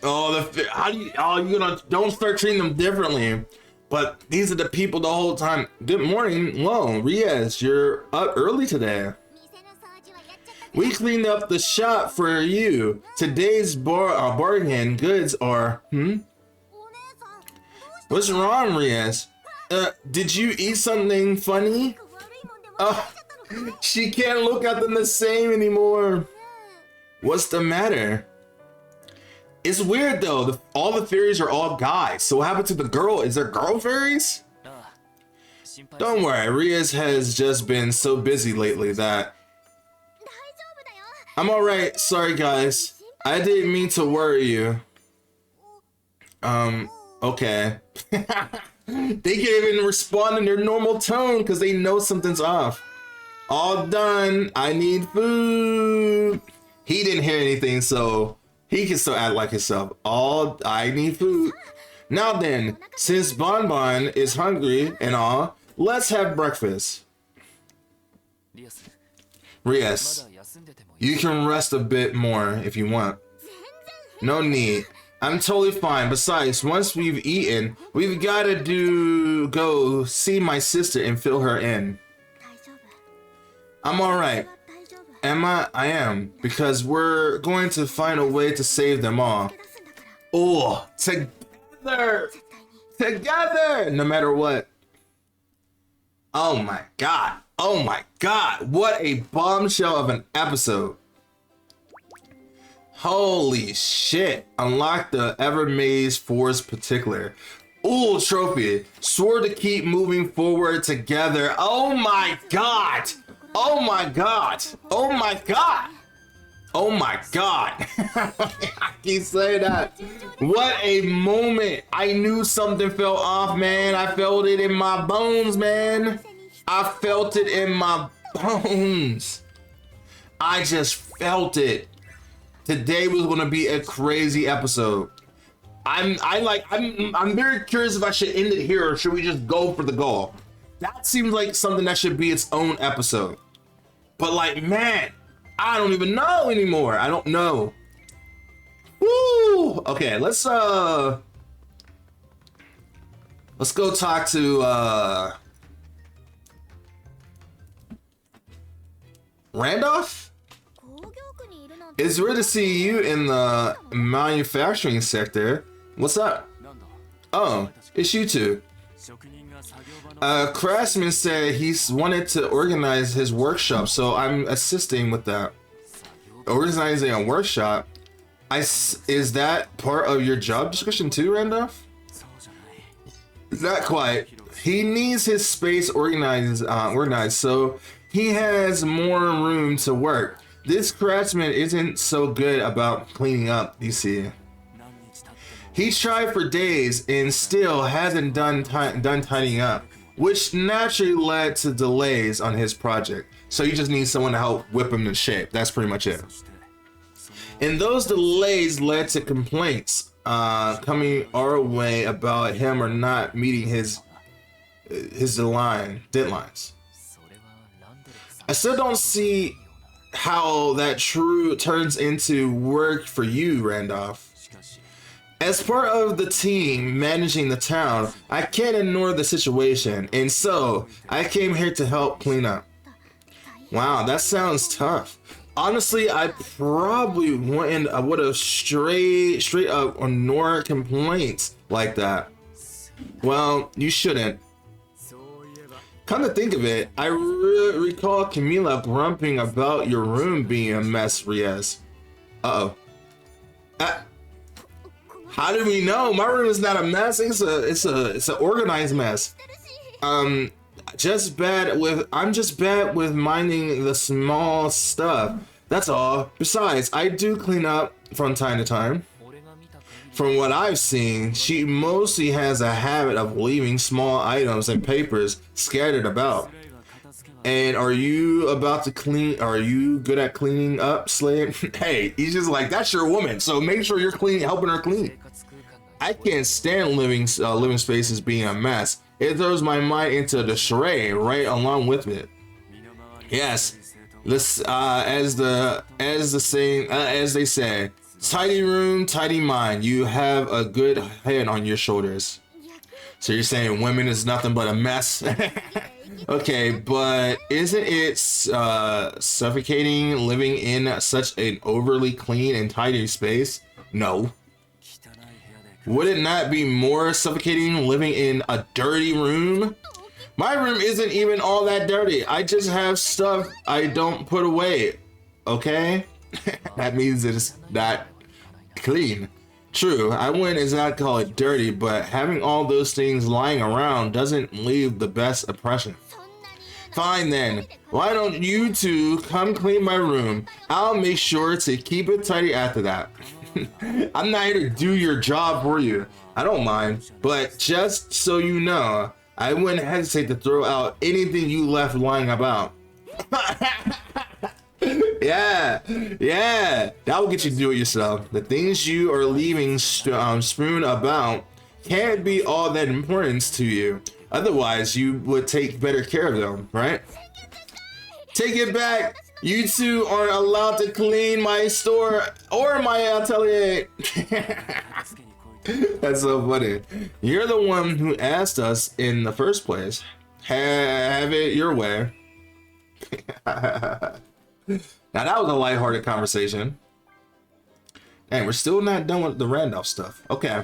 Oh, how do you? Oh, you gonna don't start treating them differently. But these are the people the whole time. Good morning, whoa, Riaz, you're up early today. We cleaned up the shop for you. Today's bargain goods are What's wrong, Riaz? Did you eat something funny? Oh, she can't look at them the same anymore. What's the matter? It's weird though. All the fairies are all guys. So what happened to the girl? Is there girl fairies? Don't worry, Riaz has just been so busy lately that I'm alright. Sorry guys. I didn't mean to worry you. Okay. They can't even respond in their normal tone because they know something's off. All done. I need food. He didn't hear anything, so he can still act like himself. I need food. Now then, since Bonbon is hungry and all, let's have breakfast. Riaz, you can rest a bit more if you want. No need. I'm totally fine. Besides, once we've eaten, we've got to go see my sister and fill her in. I'm alright. Am I? I am. Because we're going to find a way to save them all. Oh, together! Together! No matter what. Oh my god. Oh my god. What a bombshell of an episode. Holy shit. Unlock the Evermaze Force particular. Ooh, trophy. Swore to keep moving forward together. Oh my god. Oh my god. Oh my god. Oh my god. I keep saying that. What a moment. I knew something fell off, man. I felt it in my bones, man. I felt it in my bones. I just felt it. Today was gonna be a crazy episode. I'm very curious if I should end it here or should we just go for the goal. That seems like something that should be its own episode. But like, man, I don't even know anymore. I don't know. Woo! Okay, let's go talk to Randolph? It's rare to see you in the manufacturing sector. What's up? Oh, it's you two. Craftsman said he's wanted to organize his workshop, so I'm assisting with that. Organizing a workshop? Is that part of your job description too, Randolph? Not quite. He needs his space organized, so he has more room to work. This craftsman isn't so good about cleaning up, you see. He tried for days and still hasn't done tidying up, which naturally led to delays on his project. So you just need someone to help whip him in shape. That's pretty much it. And those delays led to complaints coming our way about him or not meeting his deadlines. I still don't see how that turns into work for you, Randolph. As part of the team managing the town, I can't ignore the situation, and so I came here to help clean up. Wow, that sounds tough. Honestly, I probably would have straight up ignored complaints like that. Well, you shouldn't. Come to think of it, I recall Camila grumping about your room being a mess, Riaz. Uh-oh. How do we know? My room is not a mess. It's an organized mess. I'm just bad with minding the small stuff. That's all. Besides, I do clean up from time to time. From what I've seen, she mostly has a habit of leaving small items and papers scattered about. And are you about to clean? Are you good at cleaning up, Slave? Hey, he's just like, that's your woman, so make sure you're clean, helping her clean. I can't stand living spaces being a mess. It throws my mind into the charade right along with it. Yes, this as they say, tidy room, tidy mind. You have a good head on your shoulders. So you're saying women is nothing but a mess? Okay, but isn't it suffocating living in such an overly clean and tidy space? No. Would it not be more suffocating living in a dirty room? My room isn't even all that dirty. I just have stuff I don't put away. Okay? That means it's not clean. True, I wouldn't exactly call it dirty, but having all those things lying around doesn't leave the best impression. Fine then, why don't you two come clean my room? I'll make sure to keep it tidy after that. I'm not here to do your job for you. I don't mind, but just so you know, I wouldn't hesitate to throw out anything you left lying about. Yeah, that will get you to do it yourself. The things you are leaving strewn about can't be all that important to you. Otherwise, you would take better care of them, right? Take it back. You two aren't allowed to clean my store or my atelier. That's so funny. You're the one who asked us in the first place. Have it your way. Now that was a lighthearted conversation. And we're still not done with the Randolph stuff. Okay.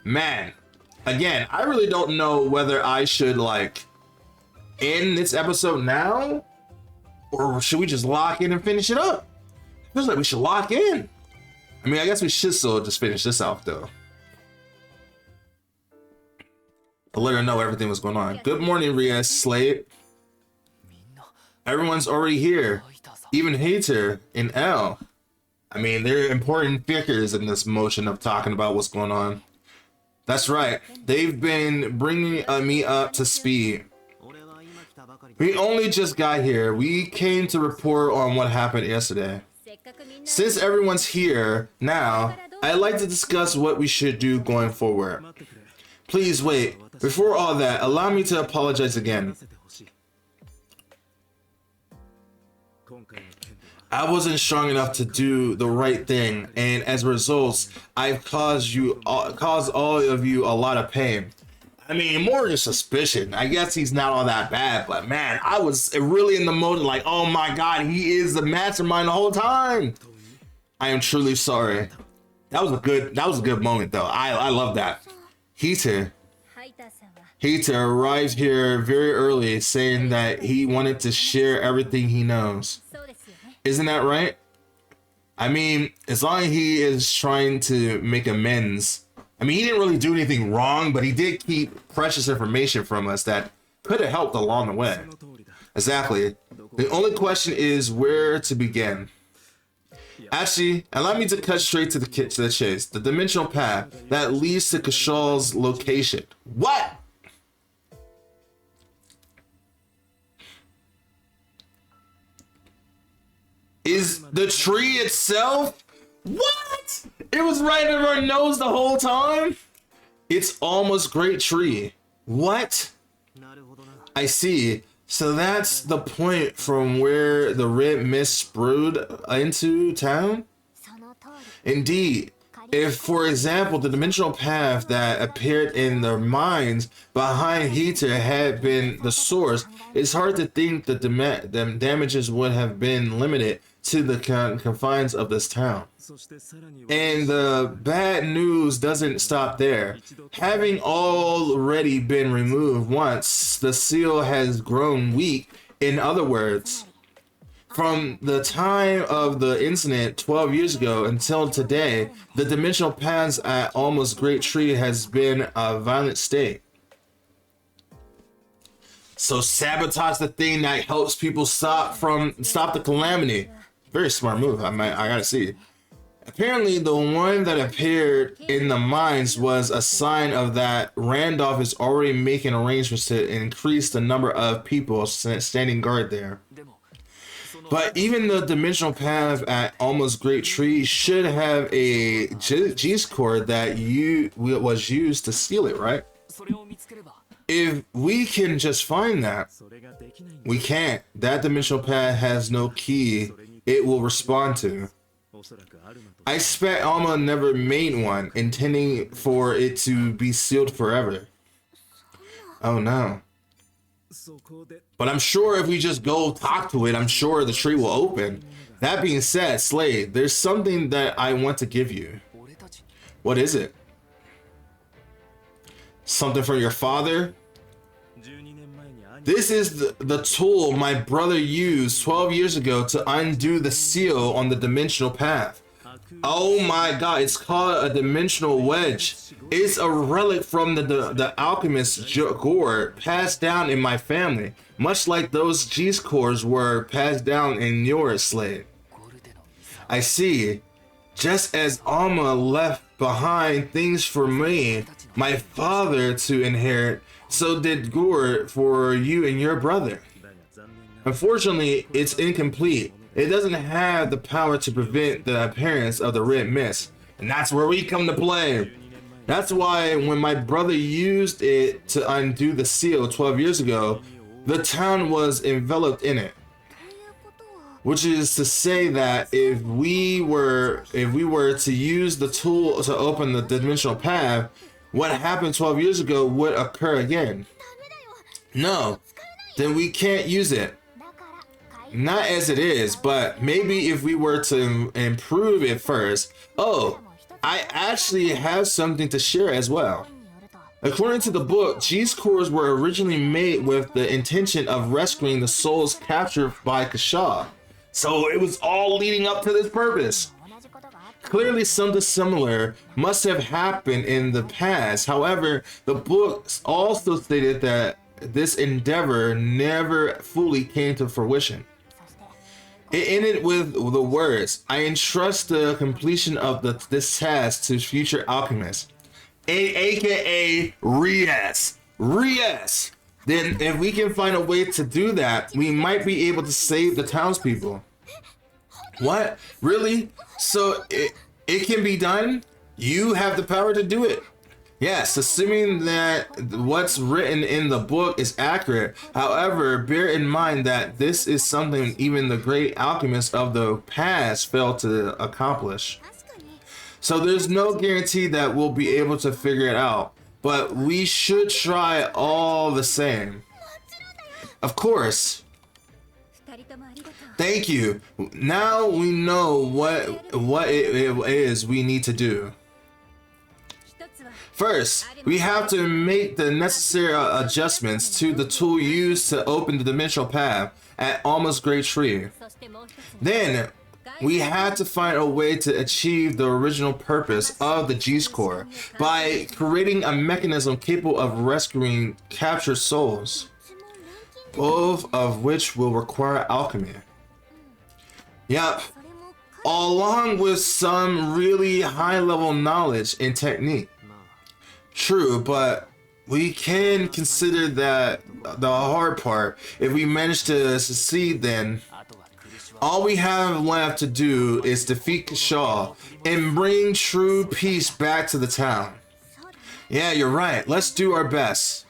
Man. Again, I really don't know whether I should like end this episode now or should we just lock in and finish it up? It feels like we should lock in. I mean, I guess we should still just finish this off though. I'll let her know everything was going on. Good morning, Rias Slate. Everyone's already here. Even Hater and L. I mean, they're important figures in this motion of talking about what's going on. That's right. They've been bringing me up to speed. We only just got here. We came to report on what happened yesterday. Since everyone's here now, I'd like to discuss what we should do going forward. Please wait. Before all that, allow me to apologize again. I wasn't strong enough to do the right thing, and as a result, I've caused all of you a lot of pain. I mean, more than suspicion. I guess he's not all that bad, but man, I was really in the mode of like, oh my god, he is the mastermind the whole time. I am truly sorry. That was a good moment though. I love that. Heater arrived here very early, saying that he wanted to share everything he knows. Isn't that right? I mean, as long as he is trying to make amends. I mean, he didn't really do anything wrong, but he did keep precious information from us that could have helped along the way. Exactly. The only question is where to begin. Actually, allow me to cut straight to the chase. The dimensional path that leads to Kashal's location. What? Is the tree itself? What? It was right under our nose the whole time? It's almost great tree. What? I see. So that's the point from where the red mist brewed into town? Indeed. If, for example, the dimensional path that appeared in their minds behind Heater had been the source, it's hard to think that the damages would have been limited to the confines of this town. And the bad news doesn't stop there. Having already been removed once, the seal has grown weak. In other words, From the time of the incident 12 years ago until today, the dimensional paths at Almost Great Tree has been a violent state. So sabotage the thing that helps people stop the calamity. Very smart move. I gotta see. Apparently, the one that appeared in the mines was a sign of that Randolph is already making arrangements to increase the number of people standing guard there. But even the dimensional path at Almost Great Tree should have a G-score that was used to seal it, right? If we can just find that, we can't. That dimensional path has no key it will respond to. I expect Alma never made one, intending for it to be sealed forever. Oh no. But I'm sure if we just go talk to it, I'm sure the tree will open. That being said, Slade, there's something that I want to give you. What is it? Something for your father? This is the tool my brother used 12 years ago to undo the seal on the dimensional path. Oh my god, it's called a dimensional wedge. It's a relic from the Alchemist gourd passed down in my family, much like those G-scores were passed down in your Slade. I see. Just as Alma left behind things for me, my father, to inherit, so did Gourd for you and your brother. Unfortunately, it's incomplete. It doesn't have the power to prevent the appearance of the red mist. And that's where we come to play. That's why when my brother used it to undo the seal 12 years ago, the town was enveloped in it. Which is to say that if we were to use the tool to open the dimensional path, what happened 12 years ago would occur again. No, then we can't use it. Not as it is, but maybe if we were to improve it first. Oh, I actually have something to share as well. According to the book, G-scores were originally made with the intention of rescuing the souls captured by Kashaw. So it was all leading up to this purpose. Clearly something similar must have happened in the past. However, the book also stated that this endeavor never fully came to fruition. It ended with the words, "I entrust the completion of this task to future alchemists," aka Rias. Rias. Then if we can find a way to do that, we might be able to save the townspeople. What? Really? So it can be done? You have the power to do it. Yes, assuming that what's written in the book is accurate. However, bear in mind that this is something even the great alchemists of the past failed to accomplish. So there's no guarantee that we'll be able to figure it out, but we should try all the same. Of course. Thank you. Now we know what it is we need to do. First, we have to make the necessary adjustments to the tool used to open the dimensional path at Almost Great Tree. Then, we had to find a way to achieve the original purpose of the G-score by creating a mechanism capable of rescuing captured souls, both of which will require alchemy. Yep, along with some really high-level knowledge and technique. True, but we can consider that the hard part. If we manage to succeed, then all we have left to do is defeat Kashaw and bring true peace back to the town. Yeah, you're right. Let's do our best.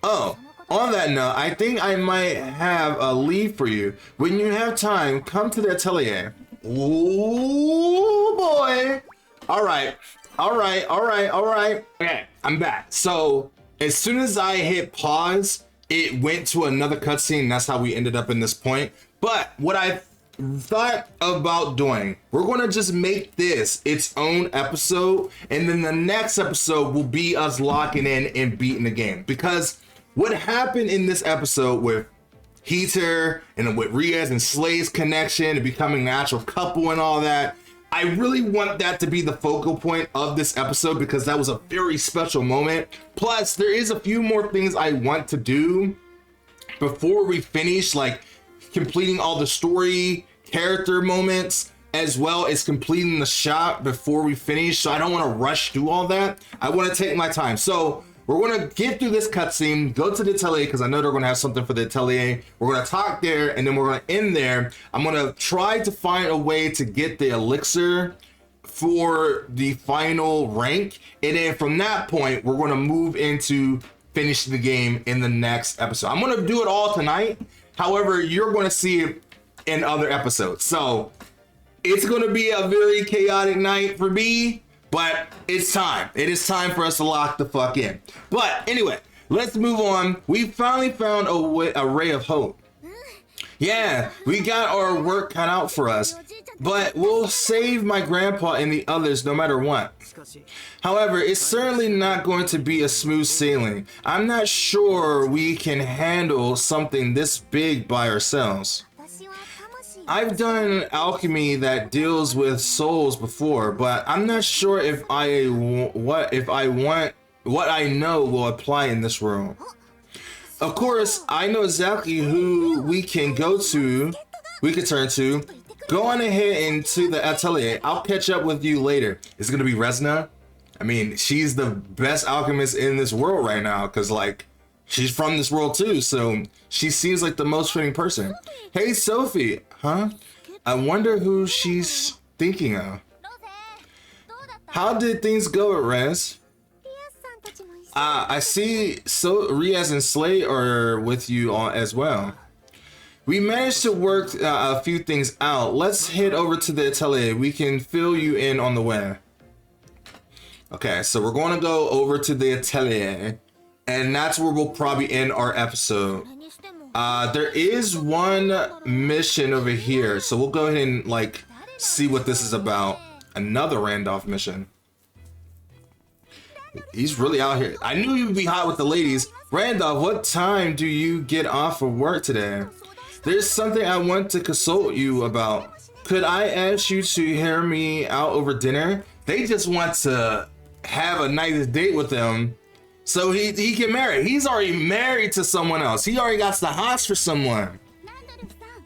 Oh, on that note, I think I might have a lead for you. When you have time, come to the atelier. Oh boy. All right. Okay, I'm back. So as soon as I hit pause, it went to another cutscene. That's how we ended up in this point. But what I thought about doing, we're going to just make this its own episode, and then the next episode will be us locking in and beating the game. Because what happened in this episode with Heater and with Riaz and Slay's connection and becoming an actual couple and all that. I really want that to be the focal point of this episode because that was a very special moment. Plus, there is a few more things I want to do before we finish, like completing all the story character moments, as well as completing the shop before we finish. So I don't want to rush through all that. I want to take my time. So we're going to get through this cutscene, go to the Atelier, because I know they're going to have something for the Atelier. We're going to talk there, and then we're going to end there. I'm going to try to find a way to get the elixir for the final rank. And then from that point, we're going to move into finishing the game in the next episode. I'm going to do it all tonight. However, you're going to see it in other episodes. So it's going to be a very chaotic night for me. But it's time. It is time for us to lock the fuck in. But anyway, let's move on. We finally found a ray of hope. Yeah, we got our work cut out for us. But we'll save my grandpa and the others no matter what. However, it's certainly not going to be a smooth sailing. I'm not sure we can handle something this big by ourselves. I've done alchemy that deals with souls before, but I'm not sure if what I know will apply in this world. Of course, I know exactly who we can turn to. Go on ahead into the Atelier. I'll catch up with you later. It's gonna be Resna. I mean, she's the best alchemist in this world right now, because like she's from this world too, so she seems like the most fitting person. Hey, Sophie, huh? I wonder who she's thinking of. How did things go at Rez? I see Riaz and Slay are with you all as well. We managed to work a few things out. Let's head over to the Atelier. We can fill you in on the way. Okay, so we're going to go over to the Atelier. And that's where we'll probably end our episode. There is one mission over here. So we'll go ahead and like see what this is about. Another Randolph mission. He's really out here. I knew he would be hot with the ladies. Randolph, what time do you get off of work today? There's something I want to consult you about. Could I ask you to hear me out over dinner? They just want to have a nice date with them. So he can marry. He's already married to someone else. He already got the hots for someone.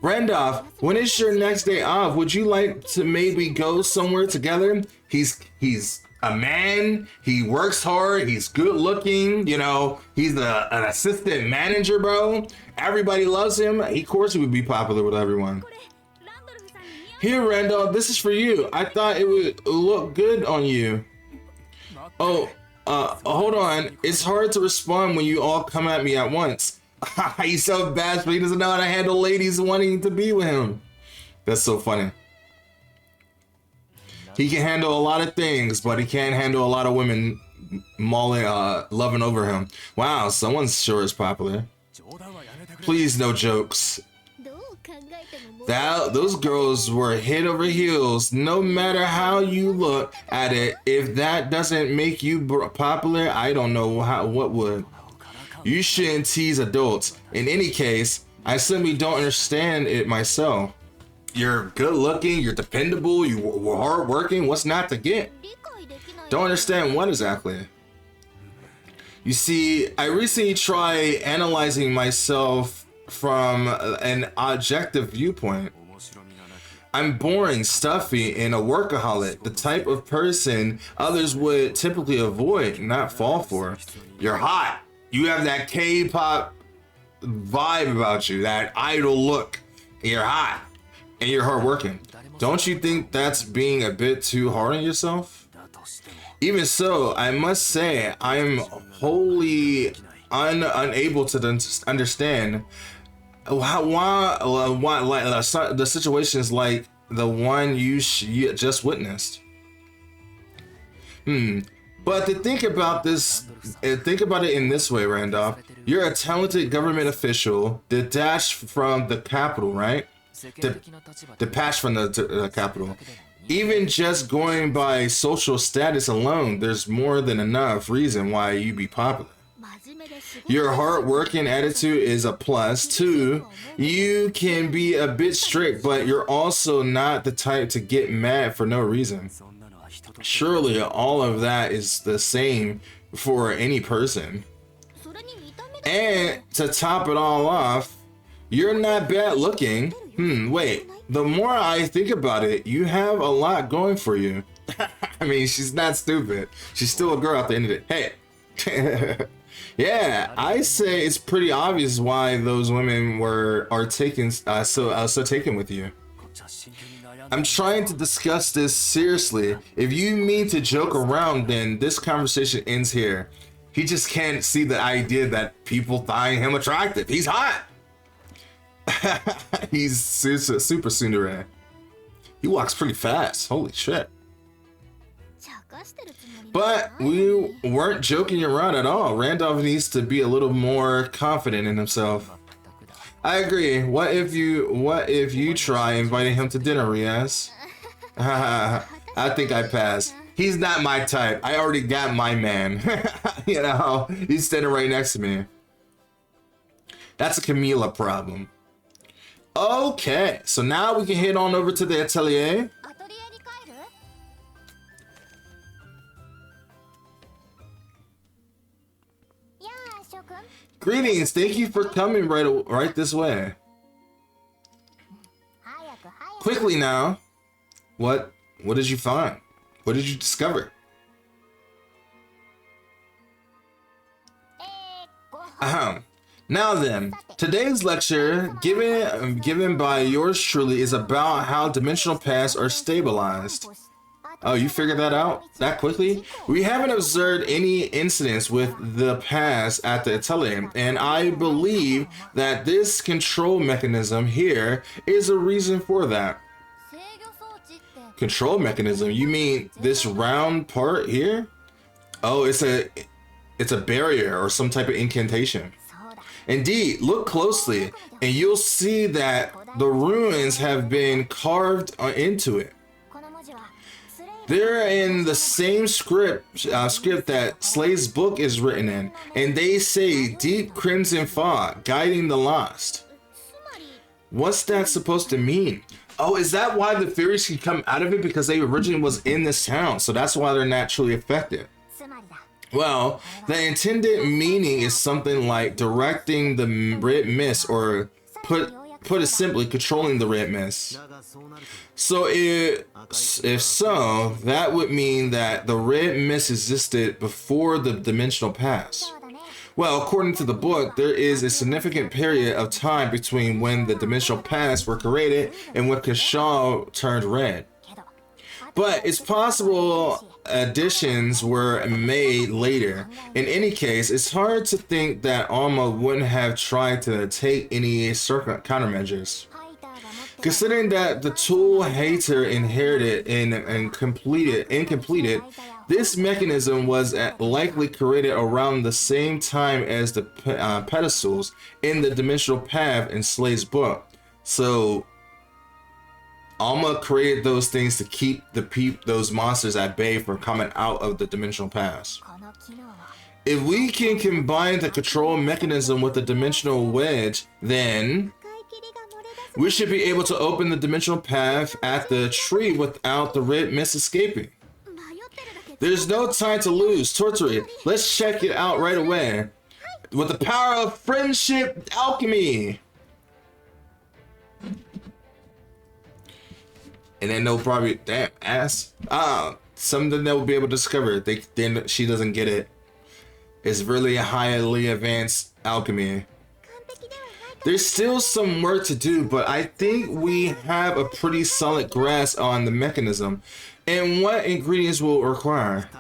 Randolph, when is your next day off? Would you like to maybe go somewhere together? He's a man. He works hard. He's good looking. You know, he's an assistant manager, bro. Everybody loves him. Of course, he would be popular with everyone. Here, Randolph, this is for you. I thought it would look good on you. Oh. Hold on. It's hard to respond when you all come at me at once. He's so bad, but he doesn't know how to handle ladies wanting to be with him. That's so funny. He can handle a lot of things, but he can't handle a lot of women loving over him. Wow, someone's sure is popular. Please, no jokes. Those girls were head over heels. No matter how you look at it, if that doesn't make you popular, I don't know what would. You shouldn't tease adults. In any case, I simply don't understand it myself. You're good looking, you're dependable, you're hard working. What's not to get? Don't understand what exactly? You see, I recently tried analyzing myself from an objective viewpoint. I'm boring, stuffy, and a workaholic, the type of person others would typically avoid, not fall for. You're hot. You have that K-pop vibe about you, that idol look. You're hot, and you're hardworking. Don't you think that's being a bit too hard on yourself? Even so, I must say I'm wholly unable to understand why the situations like the one you just witnessed. But to think about it in this way, Randolph. You're a talented government official detached from the capital, right? Detached from the capital. Even just going by social status alone, there's more than enough reason why you be popular. Your hard-working attitude is a plus. 2, you can be a bit strict, but you're also not the type to get mad for no reason. Surely all of that is the same for any person. And to top it all off, you're not bad looking. Wait, the more I think about it, you have a lot going for you. I mean, she's not stupid. She's still a girl at the end of it. Hey. Yeah, I say it's pretty obvious why those women are taken so taken with you. I'm trying to discuss this seriously. If you mean to joke around, then this conversation ends here. He just can't see the idea that people find him attractive. He's hot. He's super tsundere. He walks pretty fast. Holy shit. But we weren't joking around at all. Randolph needs to be a little more confident in himself. I agree. What if you try inviting him to dinner, Riaz? I think I pass. He's not my type. I already got my man. You know, he's standing right next to me. That's a Camila problem. Okay, so now we can head on over to the atelier. Greetings, thank you for coming right this way. Quickly now, what did you find? What did you discover? Now then, today's lecture, given by yours truly, is about how dimensional paths are stabilized. Oh, you figured that out that quickly? We haven't observed any incidents with the paths at the atelier, and I believe that this control mechanism here is a reason for that. Control mechanism? You mean this round part here? Oh, it's a barrier or some type of incantation. Indeed, look closely, and you'll see that the runes have been carved into it. They're in the same script that Slay's book is written in, and they say deep crimson fog guiding the lost. What's that supposed to mean? Oh, is that why the fairies can come out of it? Because they originally was in this town, so that's why they're naturally affected. Well, the intended meaning is something like directing the red mist, or put it simply, controlling the red mist. So if so, that would mean that the red mist existed before the dimensional paths. Well, according to the book, there is a significant period of time between when the dimensional paths were created and when Kashal turned red. But it's possible additions were made later. In any case, it's hard to think that Alma wouldn't have tried to take any countermeasures. Considering that the tool Hater inherited and completed, this mechanism was likely created around the same time as the pedestals in the dimensional path in Slay's book. So Alma created those things to keep those monsters at bay from coming out of the dimensional paths. If we can combine the control mechanism with the dimensional wedge, then we should be able to open the dimensional path at the tree without the red mist escaping. There's no time to lose. Torture, let's check it out right away. With the power of friendship alchemy. And then they'll probably, damn, ass. Something that we'll be able to discover. Then she doesn't get it. It's really a highly advanced alchemy. There's still some work to do, but I think we have a pretty solid grasp on the mechanism and what ingredients will require.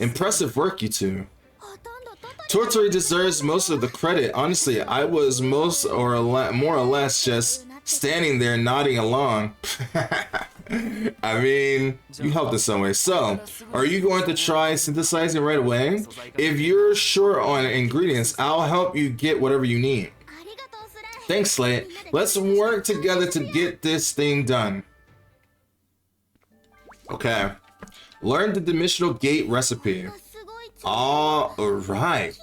Impressive work, you two. Tortori deserves most of the credit. Honestly, I was more or less just standing there nodding along. I mean, you helped in some way. So, are you going to try synthesizing right away? If you're sure on ingredients, I'll help you get whatever you need. Thanks, Slate. Let's work together to get this thing done. Okay. Learn the dimensional gate recipe. All right.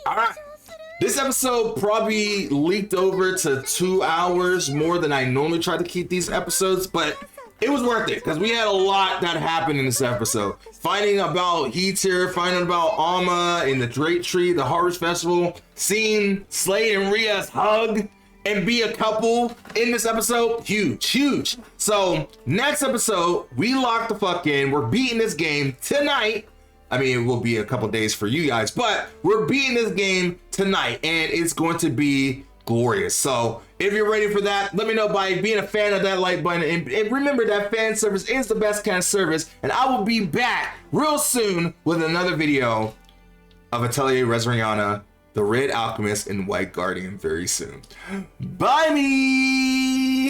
This episode probably leaked over to 2 hours more than I normally try to keep these episodes, but it was worth it because we had a lot that happened in this episode. Finding about Heater, finding about Alma in the Drake Tree, the Harvest Festival, seeing Slade and Ria's hug and be a couple in this episode, huge. So next episode, we lock the fuck in. We're beating this game tonight. I mean, it will be a couple days for you guys, but we're beating this game tonight and it's going to be glorious. So if you're ready for that, let me know by being a fan of that like button. And remember that fan service is the best kind of service. And I will be back real soon with another video of Atelier Resleriana, the Red Alchemist, and White Guardian very soon. Bye me!